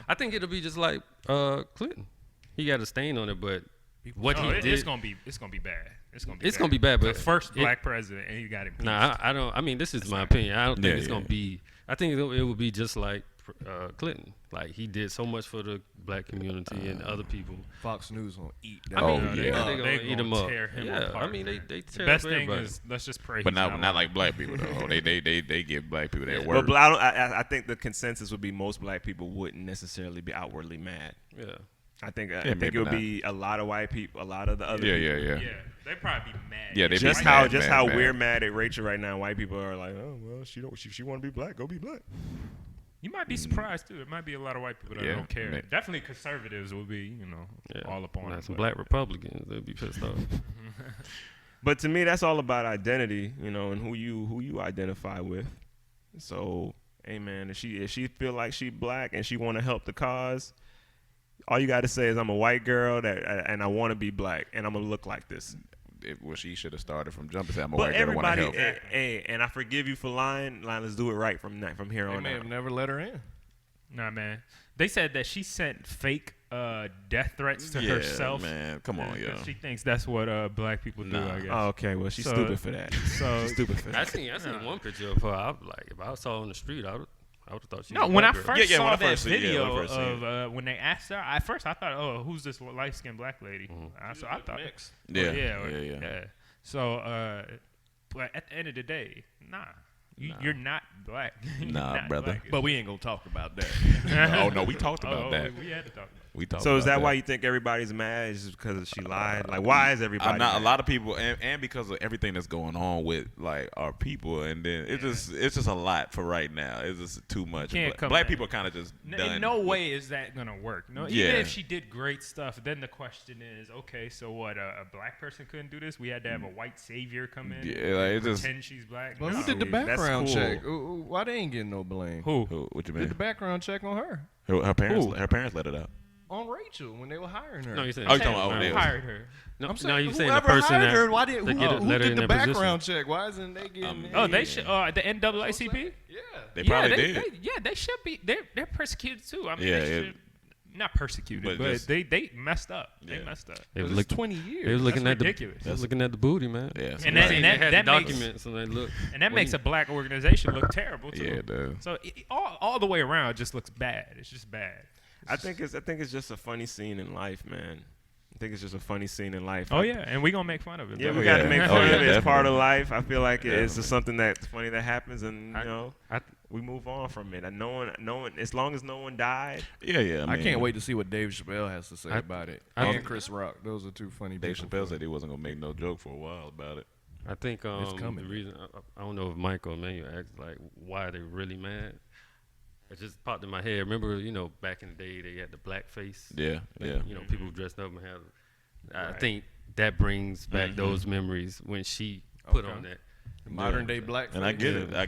I think it'll be just like Clinton. He got a stain on it, but what he did. It's gonna be bad. It's gonna be. It's gonna be bad, but the first black president, and he got impeached. Nah, I don't. I mean, this is my opinion. I don't think it's gonna be. I think it will be just like Clinton. Like he did so much for the black community and other people. Fox News gonna eat that. I mean, yeah. they They gonna eat him up. tear him Yeah, apart, I mean, man. they The tear best up thing everybody. is let's just pray. But he's not like black people though. They give black people that word. But I think the consensus would be most black people wouldn't necessarily be outwardly mad. Yeah. I think maybe it would not. be a lot of white people, a lot of the other people. Yeah. Yeah, they probably be mad. Yeah, they be Just mad, how mad. we're mad at Rachel right now. White people are like, oh well, she want to be black, go be black. You might be surprised too. There might be a lot of white people that Yeah, don't care. man. Definitely conservatives will be, all up on Now, it. some but- black Republicans, they'll be pissed off. But to me, that's all about identity, and who you identify with. So, hey man, if she feel like she black and she want to help the cause, all you got to say is I'm a white girl and I want to be black and I'm gonna look like this. She should have started from jump and said, I'm a But white girl, I want to everybody, help. hey, and I forgive you for lying. Let's do it right from here They on may out. have never let her in. Nah, man. They said that she sent fake death threats to Yeah, herself. man. Come on, yo. She thinks that's what black people do, Nah. I guess. Oh, okay, well she's So- stupid for that. so- She's stupid for I that. seen one picture of her. I was like, if I saw her on the street, I would have thought she was No, a when I black girl. first Yeah, saw when I that first seen- yeah, video when I first seen of when they asked her, I thought, oh, who's this light-skinned black lady? So I thought, Yeah. So, but at the end of the day, you're not black. You're Nah, not brother. black. But we ain't gonna talk about that. Oh, no, we talked about that. We had to talk about it. We talked So is about that why you think everybody's mad? Is just because she lied? Like, why is everybody? I'm not, mad? a lot of people, and because of everything that's going on with like our people, and then it's just a lot for right now. It's just too much. can't come Black back. people kind of just done. In no way is that gonna work. No, Yeah. even if she did great stuff, then the question is, okay, so what? A black person couldn't do this. We had to have a white savior come in. Yeah, like, it just- pretend she's black. Well, No. who did the That's background cool. check? Why they ain't getting no blame? Who? What you Did mean? the background check on her? Her parents. Who? Her parents let it out. On Rachel when they were hiring her. No, you saying? Oh, you talking about- Who they was- hired her? No, I'm no, saying you saying the whoever person hired that her. Why did that get who let her did in the that position. background check? Why isn't they getting? Oh, they should. The NAACP. Yeah. They probably did. They should be. They're persecuted too. I mean, Yeah, they yeah. should, not persecuted, But but just- they messed up. They Yeah. messed up. They was It's looking. 20 years. They was looking That's at the. ridiculous. They was looking at the booty, man. Yeah. And that- They and that- had that the makes- documents, and they look. And that makes a black organization look terrible too. Yeah, it does. So all the way around, it just looks bad. It's just bad. I think it's just a funny scene in life, man. I think it's just a funny scene in life. Oh yeah, and we gonna make fun of it. Yeah, bro. we got to make Oh, fun yeah, of it. It's part of definitely. life. I feel like it's Definitely. just something that's funny that happens, and I- we move on from it. And no one, as long as no one died. Yeah. I can't wait to see what Dave Chappelle has to say about it. I- And Chris Rock. Those are two funny Dave people. Chappelle said he wasn't gonna make no joke for a while about it. I think coming. the reason I don't know if Michael Emmanuel asked like why they really mad. It just popped in my head. Remember, back in the day they had the blackface. Yeah, yeah. People dressed up and have. I think that brings back those memories when she put on that. Modern day black. And I get it. I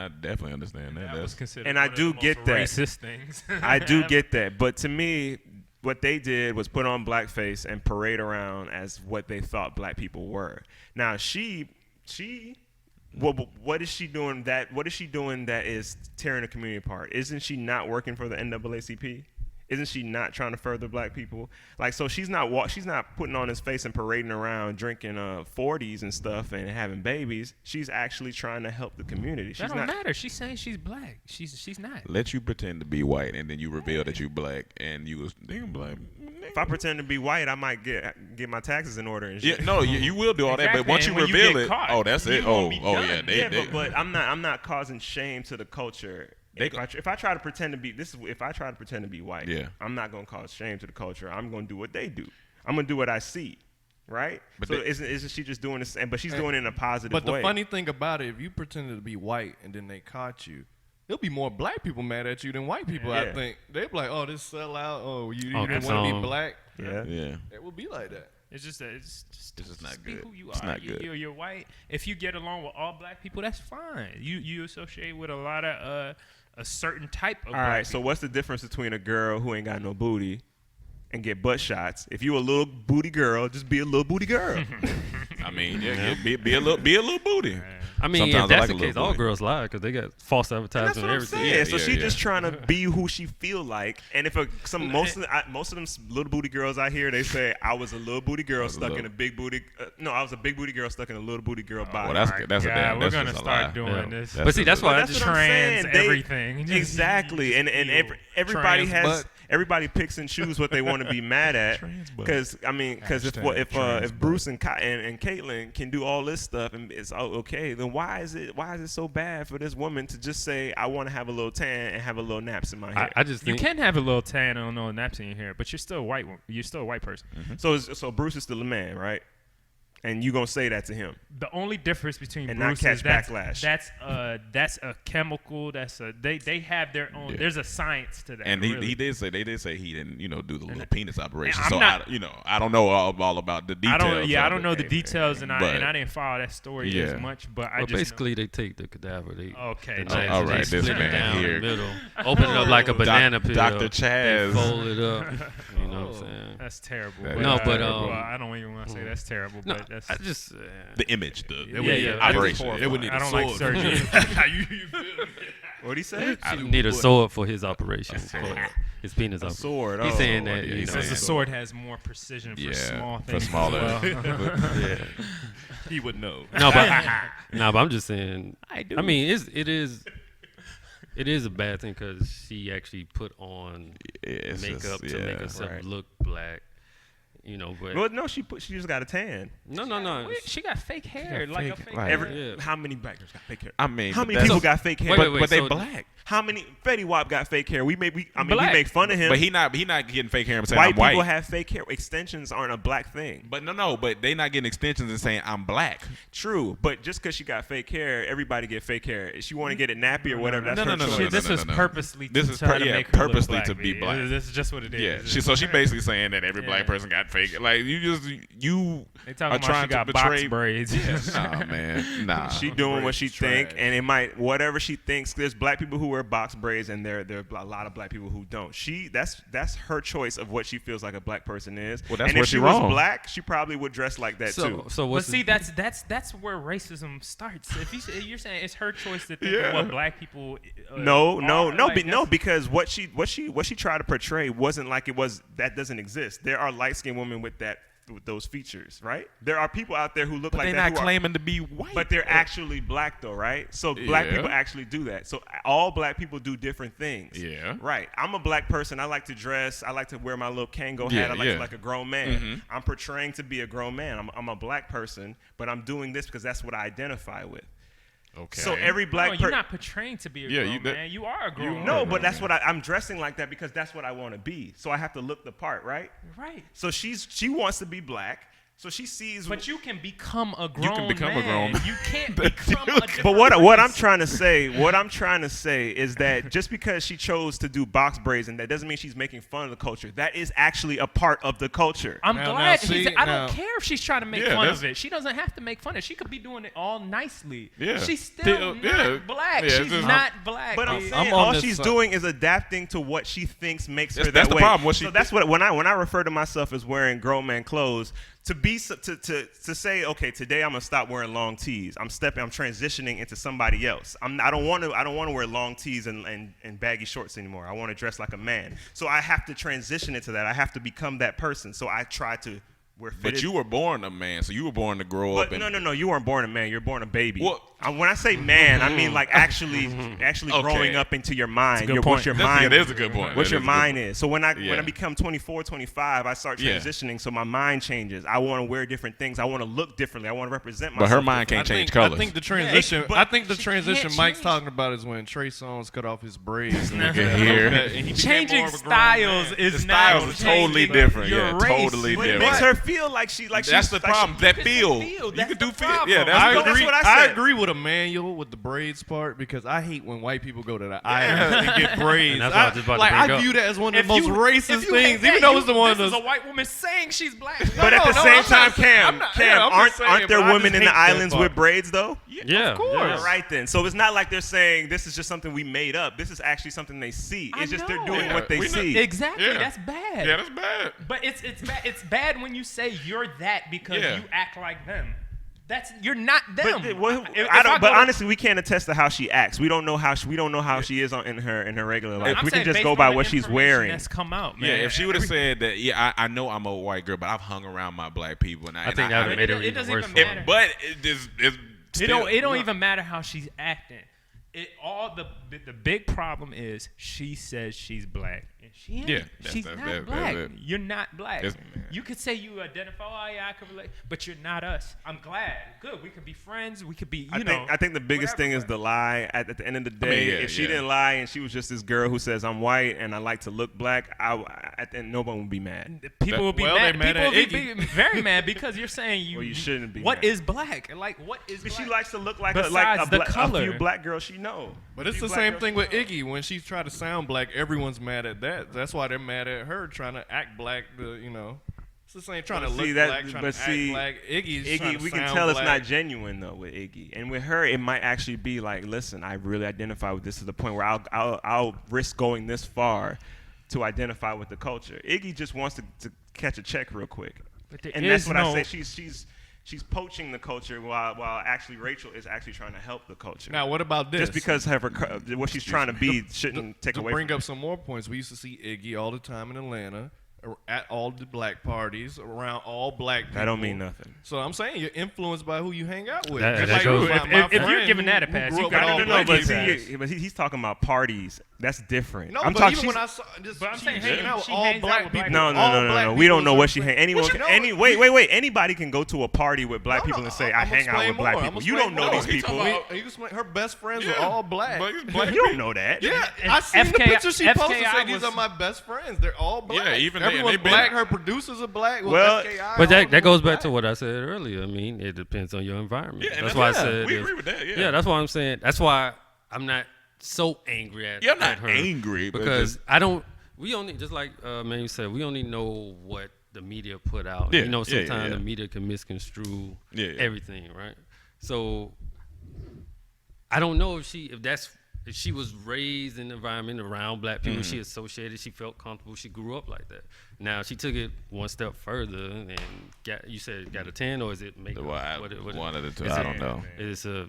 definitely understand that. That was That's considered. And I one of do the get most that. racist things. I do get that, but to me, what they did was put on blackface and parade around as what they thought black people were. Now what is she doing that? What is she doing that is tearing the community apart? Isn't she not working for the NAACP? Isn't she not trying to further black people? Like, so she's not putting on his face and parading around drinking 40s and stuff and having babies. She's actually trying to help the community. That don't matter. She's saying she's black. She's not. Let you pretend to be white, and then you reveal that you black, and you was damn black. If I pretend to be white, I might get my taxes in order and shit. Yeah, no, you will do all that, but Exactly, once and you when you reveal get it, caught, oh, that's it. you gonna be Oh, done. yeah, Yeah, but I'm not causing shame to the culture. If I try to pretend to be if I try to pretend to be white, Yeah. I'm not gonna cause shame to the culture. I'm gonna do what they do. I'm gonna do what I see, right? But so they- isn't she just doing this? But she's doing it in a positive But way. the funny thing about it, if you pretended to be white and then they caught you, there'll be more black people mad at you than white people. I Yeah. think they'll be like, "Oh, this sellout. Oh, you Oh, didn't that's want to be on. black." yeah. Yeah. It will be like that. It's just just not be good. who you It's are. not good. You're white. If you get along with all black people, that's fine. You associate with a lot of a certain type of. All black right. So people. what's the difference between a girl who ain't got no booty and get butt shots? If you a little booty girl, just be a little booty girl. I mean, yeah, be a little booty. I mean, Sometimes if I that's like a the little case, all booty. girls lie because they got false That's advertising what and I'm everything. saying. Yeah, So yeah, she yeah. just trying to be who she feel like. And if most of them little booty girls I hear, they say I was a little booty girl stuck in a big booty. No, I was a big booty girl stuck in a little booty girl body. Well, that's My a damn. God, we're That's gonna just a start lie. doing Yeah. this. That's But see, that's why I That's just what I'm trans saying. They- everything. Exactly, and everybody Trans has everybody picks and chooses what they want to be mad at. Trans butt. Because if Bruce and Caitlyn can do all this stuff and it's okay, then why is it so bad for this woman to just say I want to have a little tan and have a little naps in my hair? I just You think can have a little tan and no naps in your hair, but you're still white. You're still a white person. So Bruce is still a man, right? And you gonna say that to him? The only difference between And not Bruce catch is that's backlash. that's a chemical. They have their own. Yeah. There's a science to that. And really. they did say he didn't do the little penis operation. I'm So not- I don't know all about the details. I of don't it. know the details, and But- I didn't follow that story Yeah. as much. But I well, just basically they take the cadaver. Okay. the Oh, knife, all and they right, this split it man down here. in the middle, open it up like a banana peel. Dr. They Chaz. fold it up. You know what I'm saying? that's terrible. That No, but, well, I don't even want to say that's terrible. No, but that's I just The image, the yeah. operation. It would need I don't like surgery. What'd he say? I need a sword for his operation. For his penis operation. Sword. He's saying that yeah, you he know. Says the so. sword has more precision for Yeah, small for things. as smaller. well. Yeah. He would know. No, but I'm just saying. I mean, it is a bad thing because she actually put on It's makeup just- to make yeah. herself Right. look black. You know, but Well, no, she just got a tan. no. Wait, she got fake hair, like a fake- fake. right. Yeah. How many black girls got fake hair? I mean, How but many that's- people got fake hair? Wait, But they so- black. How many Fetty Wap got fake hair? We Black. make fun of him. But he not getting fake hair and saying white I'm white. people have fake hair. Extensions aren't a black thing. But but they not getting extensions and saying I'm black. True, but just because she got fake hair, everybody get fake hair. If she want to get it nappy or whatever, that's No, her no, no, choice. no, no, This no, is no. purposely This to is try to yeah, make her purposely look to black, be baby. black. This is just what it is. Yeah, so she basically saying that every black person got fake. Like you They are talking about trying she got to box betray. braids. Nah, man, nah. She doing what she think, trash. and it might whatever she thinks. There's black people who wear box braids, and there are a lot of black people who don't. That's her choice of what she feels like a black person is. Well, that's and where if she she was wrong. black, she probably would dress like that too. So But what's see, the, that's where racism starts. If you're saying it's her choice to think Yeah. of what black people. No, like, because what she tried to portray wasn't like it was. That doesn't exist. There are light skinned women with those features, right? There are people out there who look But like they're that, not who are- claiming to be white. but they're actually black though, right? So black Yeah. people actually do that. So all black people do different things. Yeah. Right. I'm a black person. I like to dress. I like to wear my little Kango Yeah, hat. I like yeah. to like a grown man. I'm portraying to be a grown man. I'm a black person, but I'm doing this because that's what I identify with. Okay. So every black No, person. you're not portraying to be a grown man. You are a grown man. No, but that's what I'm dressing like that because that's what I want to be. So I have to look the part, right? Right. So she wants to be black. So she sees. But you can become a grown man. become a grown man. You can't become a different But what I'm race. trying to say is that just because she chose to do box braids, and that doesn't mean she's making fun of the culture. That is actually a part of the culture. I'm Now, glad. see, I now- don't care if she's trying to make Yeah, fun that's- of it. She doesn't have to make fun of it. She could be doing it all nicely. Yeah. She's still Yeah. not black. Yeah, She's just- not black. But I'm dude. saying I'm on all this she's side. doing is adapting to what she thinks makes her That's that the way. problem, what she so that's what when I refer to myself as wearing grown man clothes, to say, okay, today I'm gonna stop wearing long tees. I'm transitioning into somebody else. I don't want to wear long tees and baggy shorts anymore. I want to dress like a man. So I have to transition into that. I have to become that person. So I try to wear fitted. But you were born a man, so you were born to grow up. No. You weren't born a man. You're born a baby. Well, when I say man, I mean like actually growing up into your mind. What your mind. That is a good point. What your mind is. So when I become 24, 25, I start Yeah. transitioning. So my mind changes. I want to wear different things. I want to look differently. I want to represent myself. But her mind can't change colors. I think the transition. but I think the she transition can't Mike's change. talking about is when Trey Songz cut off his braids. And Look at here. and he became Changing more of a grown styles man. is The now styles are totally changing different. your Yeah, race. totally But it different. makes her feel like she like That's she's the like problem. she- That feel. feel. You That's can do the feel. problem. Yeah, I that's agree. what I said. agree with Emmanuel with the braids part because I hate when white people go to the island and get braids. And that's what I was just about to like bring I up. view that as one of If the most you- racist if you things, hate even that, though it's the one this that's is a white woman saying she's black. But at the same time, Cam, I'm just aren't saying, there but I women just in the hate that islands part. with braids though? Yeah, of course. yeah. All right then. So it's not like they're saying this is just something we made up. This is actually something they see. It's just they're doing Yeah, what they we know. see. Exactly. Yeah. That's bad. Yeah, that's bad. But it's bad. It's bad when you say you're that because Yeah. you act like them. You're not them. But honestly, we can't attest to how she acts. We don't know how she is in her regular life. We can just go by what she's wearing. That's come out, man. Yeah, if she would have said that, I know I'm a white girl, but I've hung around my black people, and I think that would have made it it even doesn't worse. even for matter. her. But it's still, It don't even matter how she's acting. The big problem is she says she's black and she ain't. Yeah, She's that's not black. it. You're not black. That's- You could say you identify. Oh yeah, I could relate, but you're not us. I'm glad. Good. We could be friends. We could be. I think the biggest thing is the lie. At the end of the day, yeah, if she yeah. didn't lie and she was just this girl who says I'm white and I like to look black, at the end no one would be mad. People will be Well, mad. they mad People at will be very mad because you're saying you. Well, you shouldn't be What mad. is black? Like what is? But black? she likes to look like Besides the a color. few black girls she know. But it's the same thing with Iggy. When she tried to sound black, everyone's mad at that. That's why they're mad at her trying to act black. It's the same trying to See, look that- black, trying but to see, act black. Iggy's trying Iggy, to we can sound tell it's black. not genuine though with Iggy, and with her, it might actually be like, listen, I really identify with this to the point where I'll risk going this far to identify with the culture. Iggy just wants to catch a check real quick, But there and that's is what no- I say. She's poaching the culture while actually Rachel is actually trying to help the culture. Now, what about this? just because of what she's trying to be shouldn't take to away bring from up some more points, we used to see Iggy all the time in Atlanta, at all the black parties, around all black people. That don't mean nothing. So I'm saying you're influenced by who you hang out with. That- Just that like goes- my if you're friend giving that a who pass, grew you up got with to all know, black but people. see, he's talking about parties. That's different. No, I'm but talking. even when I saw just But I'm she saying, hanging hey, out with she all hangs out black with people. black No. all black We don't people know what is she like- anyone. What you Any know? wait. Anybody can go to a party with black No, people no, and say I'ma I hang out explain with black more. people. I'ma You don't explain know more. these He people. talking about- You explain, her best friends were all black. Black You don't know that. Yeah, And I seen the FKI pictures she posted. FKI Say these was- are my best friends. They're all black. Yeah, even they- and everyone's they been- black. Her producers are black. Well, FKI, But all that goes back black. to what I said earlier. I mean, it depends on your environment. Yeah, and that's why I yeah, said we if- agree with that. Yeah, Yeah, that's why I'm saying. That's why I'm not so angry at. Yeah, I'm not at her angry, but because just- I don't. We only just like man said. We only know what the media put out. Yeah, You know, yeah, sometimes yeah. the media can misconstrue Yeah. everything, right? So I don't know if she was raised in an environment around black people, she associated, she felt comfortable, she grew up like that. Now she took it one step further and got a 10, or is it makeup? One of the two. Is I it- don't know. It's a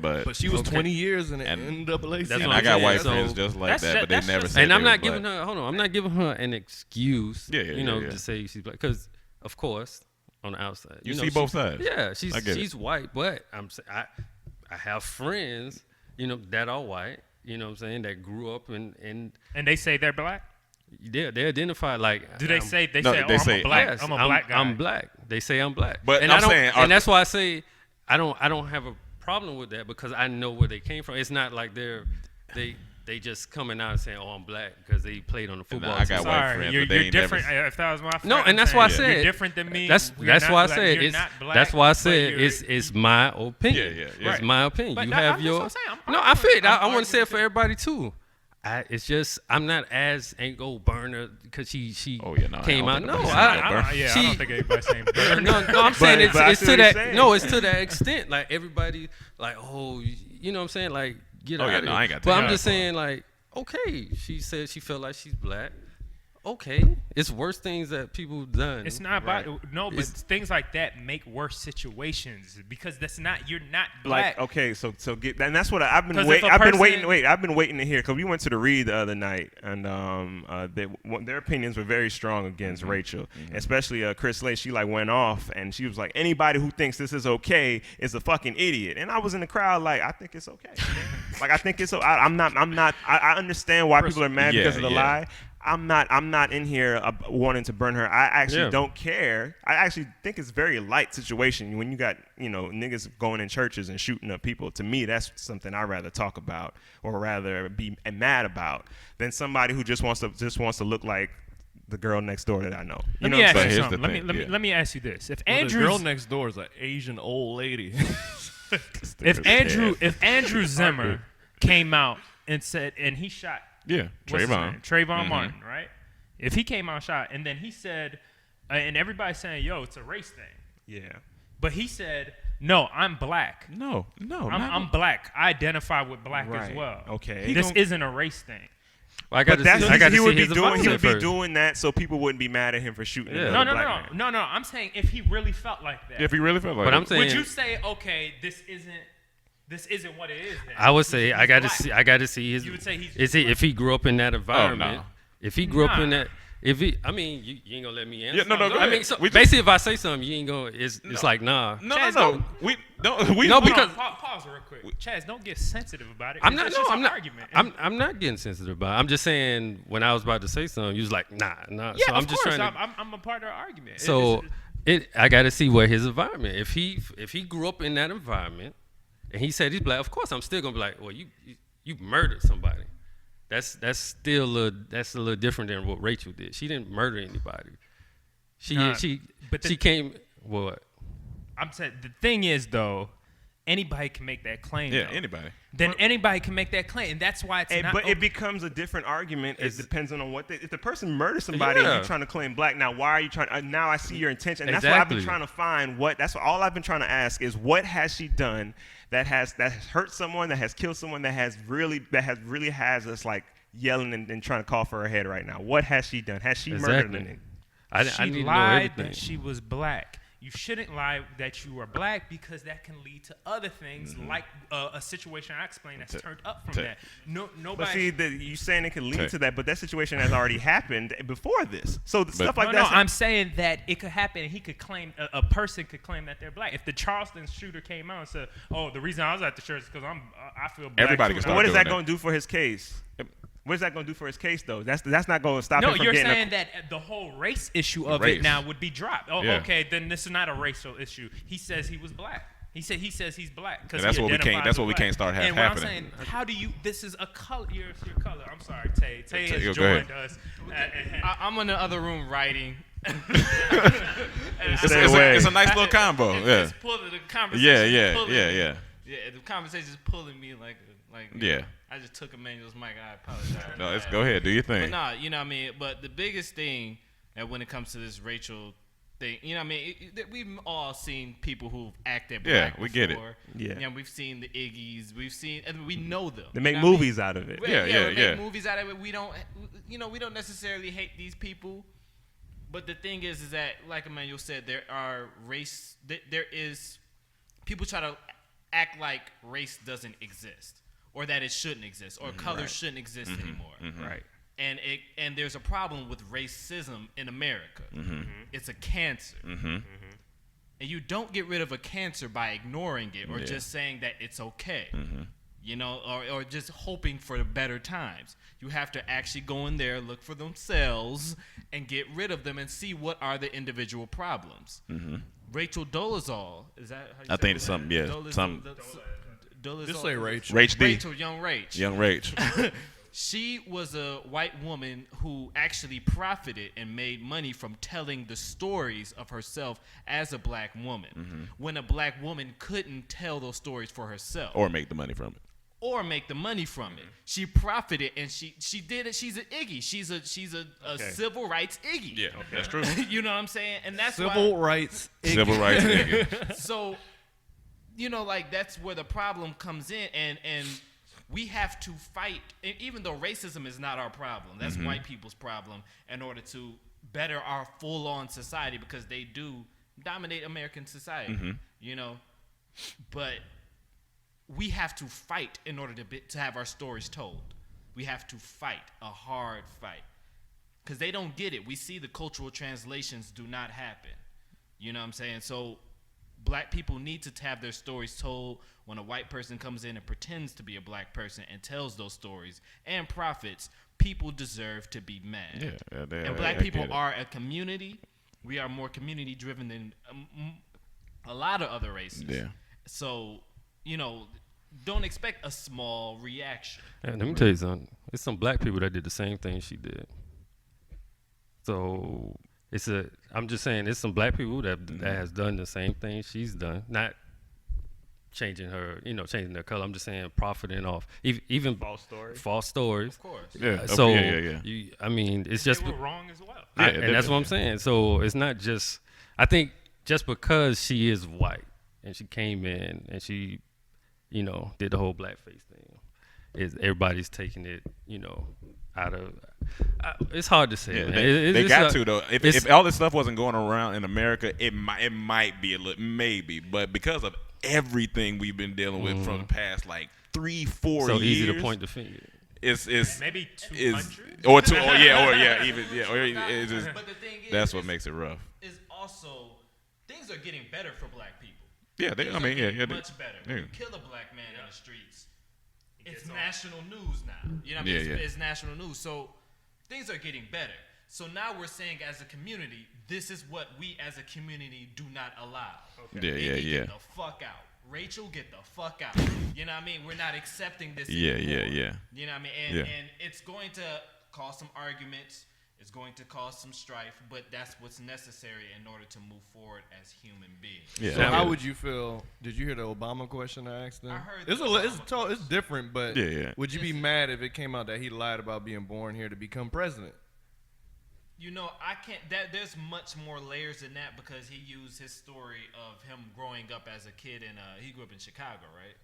But she was Okay. 20 years in the And- NAACP. That's and what I I'm got saying. white So friends just like that's that, but they just- never that's said and I'm they not were giving black. her. Hold on, I'm not giving her an excuse. Yeah, to yeah. say she's black, because of course on the outside You know, see both sides. Yeah, I get it. she's white, but I have friends, that are white. You know what I'm saying? That grew up and And they say they're black. they identify like. Do they I'm- say No, say, they I'm say- a black? Yes, I'm a black guy. I'm black. They say I'm black. But and I'm I don't, saying, and that's why I say I don't have a problem with that, because I know where they came from. It's not like they just coming out and saying, "Oh, I'm black," because they played on the football I got team. white Sorry, friends, you're, but they you're ain't never different. If that was my friend, No, and I'm that's why I saying, said you're different than me. That's You're that's not why I black. said You're it's not black, that's why I but said you're- it's my opinion. Yeah, yeah. It's my opinion. But You that- have that's your what I'm saying. I'm no. I arguing. feel it. I I'm want to say it for arguing everybody too. It's just I'm not as ain't go burner because she Oh, yeah, no, I came don't out. think No, nobody's saying I that, don't, bro. yeah, she- I don't think anybody's saying burner. no, I'm saying but I it's see to what you're that. saying. No, it's to that extent. Like everybody, like you know what I'm saying? Like get Oh, out yeah, of no, it. I ain't got But that. I'm just saying, like, okay, she said she felt like she's black. okay, it's worse things that people done. It's not Right. about but things like that make worse situations because you're not Like black. okay, so get and that's what I've been 'Cause waiting. if a I've been person- waiting. Wait, I've been waiting to hear because we went to the read the other night and their opinions were very strong against Rachel, especially Chris Lay. She like went off and she was like, anybody who thinks this is okay is a fucking idiot. And I was in the crowd like, I think it's okay. Like I think it's. I'm not. I understand why people are mad because of the lie. I'm not in here wanting to burn her. I actually don't care. I actually think it's a very light situation when you got niggas going in churches and shooting up people. To me, that's something I'd rather talk about or rather be mad about than somebody who just wants to look like the girl next door that I know. Let me ask you here's the something. thing, Let me ask you this: if The Andrew's girl next door is an Asian old lady. if Andrew Zimmer came out and said and he shot Yeah, what's his Trayvon. name? Trayvon Martin, right? If he came out and shot and then he said, and everybody's saying, yo, it's a race thing. Yeah. But he said, no, I'm black. No, I'm black. I identify with black as Right. well. Okay. This isn't a race thing. Well, I got But to see. I got to he see would be his doing. He environment would be first. doing that so people wouldn't be mad at him for shooting. Yeah. another No. black man. No. I'm saying if he really felt like that. If he really felt like But I'm it. saying, Would you say, okay, this isn't what it is then? I would say I He's got to black. see. I got to see his. You would say he's Is he if he grew up in that environment? no. If he grew up in Nah. that. If he, I mean, you ain't gonna let me answer. Yeah, no, go I mean, ahead. so We just- basically, if I say something, you ain't gonna. It's like nah. No. We don't. We No, we- because- Pause real quick. Chaz, don't get sensitive about it. I'm 'cause not. it's No, just I'm an not. argument. I'm not getting sensitive about it. I'm just saying when I was about to say something, you was like, nah. Yeah, So I'm of just course. trying to. I'm a part of the argument. So I got to see what his environment. If he grew up in that environment, and he said he's black, of course I'm still gonna be like, well, you murdered somebody. That's still a little different than what Rachel did. She didn't murder anybody. Nah, She but came what? I'm saying the thing is though, anybody can make that claim. Yeah, though. anybody. Then anybody can make that claim, and that's why it's not. But it becomes a different argument. It depends on what if the person murders somebody Yeah. and you're trying to claim black. Now, why are you trying? Now I see your intention, and that's what I've been Exactly. trying to find. That's all I've been trying to ask is what has she done that has hurt someone, that has killed someone, that really has us like yelling and trying to call for her head right now. What has she done? Has she murdered Exactly. a nigga? I she need to know lied everything. that she was black. You shouldn't lie that you are black because that can lead to other things like a situation I explained that's turned up from that. Nobody. But see, you saying it can lead to that, but that situation has already happened before this. So stuff like No, that. I'm saying that it could happen. And he could claim a person could claim that they're black. If the Charleston shooter came out and said, "Oh, the reason I was at the church is because I feel black." Everybody too," can and But what is doing that that. going to do for his case? What is that going to do for his case, though? That's not going to stop No, him from you're getting saying that the whole race issue of race. it now would be dropped. Oh, Yeah. okay, then this is not a racial issue. He says he was black. He says he's black because And that's what we can't- that's what we can't start And what I'm happening. saying, how do you? This is a color. Your color. I'm sorry, Tay. Tay Go has ahead. joined us. I'm in the other room writing. It's a nice little combo. Yeah. It's pulling the conversation. Yeah. pulling me. Yeah. Yeah, the conversation's pulling me like. Yeah. I just took Emmanuel's mic. I apologize. No, go ahead. Do your But thing. nah, you know what I mean. But the biggest thing that when it comes to this Rachel thing, you know what I mean. We've all seen people who've acted Yeah, black we get it. before. Yeah. You know, we've seen the Iggy's. We've seen. And we know them. They you make know what I mean? movies out of it. Yeah, we yeah. make movies out of it. We don't necessarily hate these people, but the thing is that, like Emmanuel said, there is people try to act like race doesn't exist, or that it shouldn't exist, or color shouldn't exist anymore. Right. And there's a problem with racism in America. It's a cancer. And you don't get rid of a cancer by ignoring it or just saying that it's okay. You know, or just hoping for better times. You have to actually go in there, look for themselves, and get rid of them and see what are the individual problems. Rachel Dolezal, is that how you I say think it? it's something, yeah, something. Dolezal. Just say Rachel. Rach D. Rachel, young Rach. Young Rach. She was a white woman who actually profited and made money from telling the stories of herself as a black woman. When a black woman couldn't tell those stories for herself Or make the money from it. or make the money from it, she profited and she did it. She's an Iggy. She's a civil rights Iggy. Yeah, that's true. You know what I'm saying? And that's Civil rights. Civil rights nigga. so, you know, like that's where the problem comes in, and we have to fight, even though racism is not our problem. That's white people's problem in order to better our full-on society because they do dominate American society, you know. But we have to fight in order to have our stories told. We have to fight a hard fight because they don't get it. We see the cultural translations do not happen. You know what I'm saying? So black people need to have their stories told. When a white person comes in and pretends to be a black person and tells those stories and profits, people deserve to be mad. And black people are a community. We are more community driven than a lot of other races. Yeah. So, you know, don't expect a small reaction. And let me tell you something. It's some black people that did the same thing she did. So I'm just saying, it's some black people that has done the same thing she's done. Not changing changing their color. I'm just saying profiting off even false stories. Of course. Yeah. I mean, it's just they were wrong as well. And that's what I'm saying. So it's not just. I think just because she is white and she came in and she, did the whole blackface thing, everybody's taking it, out of. It's hard to say. Yeah, they got to though. If all this stuff wasn't going around in America, it might be a little, maybe, but because of everything we've been dealing with from the past like 3-4 years, so easy to point the finger. It's maybe 200 or even. It's just, but the thing is, that's what makes it rough. Is also things are getting better for black people. Yeah, much better. When you kill a black man in the streets, it's national news now. You know what I mean? It's national news. So things are getting better. So now we're saying as a community, this is what we as a community do not allow. Okay. Get the fuck out. Rachel, get the fuck out. You know what I mean? We're not accepting this anymore. You know what I mean? And it's going to cause some arguments. It's going to cause some strife, but that's what's necessary in order to move forward as human beings. Yeah. So how would you feel? Did you hear the Obama question I asked them? I heard it's different, but would you be mad if it came out that he lied about being born here to become president? I can't. There's much more layers than that because he used his story of him growing up as a kid he grew up in Chicago, right?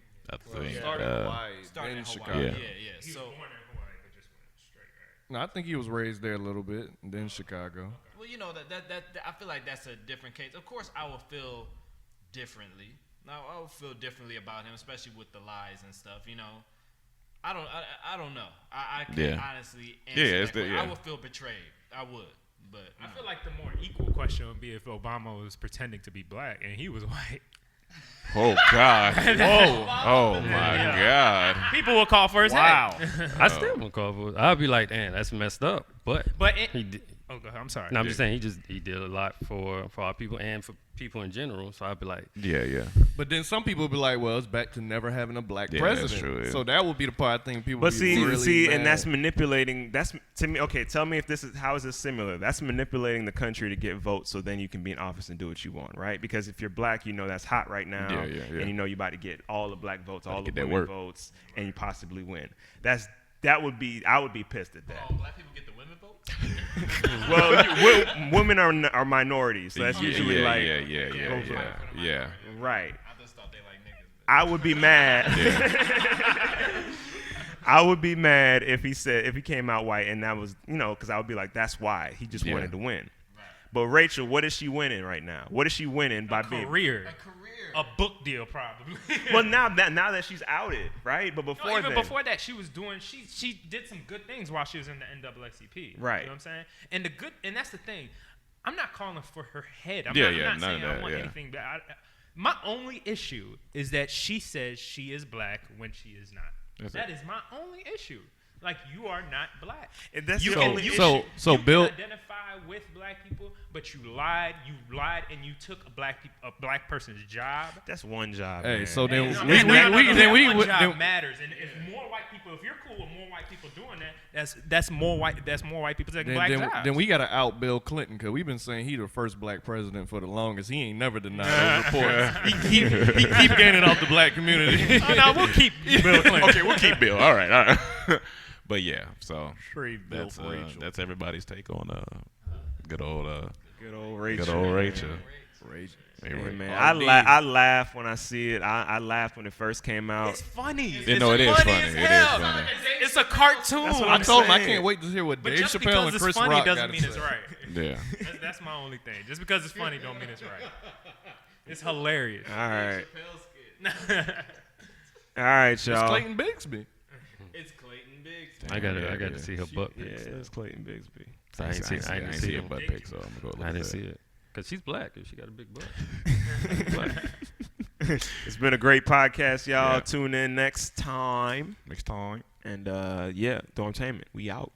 He started in Hawaii, started in Chicago. Hawaii. Yeah. He was born in Hawaii, but just went straight, right? No, I think he was raised there a little bit, and then Chicago. Well, that I feel like that's a different case. Of course, I will feel differently. Now, I would feel differently about him, especially with the lies and stuff. I don't know. I can't honestly answer that. I would feel betrayed. I would, but I feel like the more equal question would be if Obama was pretending to be black and he was white. Oh God! Oh my God! People will call for his head. I still won't call for it. I'll be like, damn, that's messed up. But he did. Oh, go ahead. I'm sorry. No, I'm just saying he did a lot for our people and for people in general. So I'd be like, yeah. But then some people would be like, well, it's back to never having a black president. That's true, So that would be the part I think people. But would be really mad. And that's manipulating. That's to me. Okay, tell me if how is this similar? That's manipulating the country to get votes, so then you can be in office and do what you want, right? Because if you're black, that's hot right now, and you're about to get all the black votes, all the women votes, and you possibly win. I would be pissed at that. Oh, black people get the women vote? Well, women are minorities, so that's usually yeah. Right. I just thought they like niggas. I would be mad. I would be mad if he came out white and that was, because I would be like, that's why he just wanted to win. Right. But Rachel, what is she winning right now? What is she winning by being a career? A book deal, probably. Well, now that she's outed, right? But before before that, she was doing. She did some good things while she was in the NAACP. Right. You know what I'm saying? And that's the thing. I'm not calling for her head. I'm not saying I want anything bad. My only issue is that she says she is black when she is not. That is my only issue. Like, you are not black. And that's you Bill can identify with black people, but you lied and you took a black person's job. That's one job. Hey, man. so then one job matters. And if more white people, if you're cool with more white people doing that, that's more white people taking black jobs. Then we gotta out Bill Clinton because we've been saying he the first black president for the longest. He ain't never denied those reports. he keep gaining off the black community. Oh no, we'll keep Bill Clinton. Okay, we'll keep Bill. All right. But yeah, so that's everybody's take on good old Rachel. Hey, man, I laugh when I see it. I laughed when it first came out. It's funny. You know, it is funny. It is funny. It's a cartoon. That's what I I'm told him I saying. can't wait to hear what But Dave just Chappelle because and it's Chris funny Rock doesn't gotta mean say. it's right. Yeah. That's my only thing. Just because it's funny don't mean it's right. It's hilarious. All right. All right, It's y'all. Clayton Bigsby. It's Clayton Biggs. I got to see her butt Yeah, pics. it's Clayton Bigsby. So I ain't see a it. butt pic, so I'm gonna go look I at didn't that. see it. Cause she's black and she got a big butt. Black. It's been a great podcast, y'all. Yeah. Tune in next time. Next time. And yeah, Dormtainment. We out.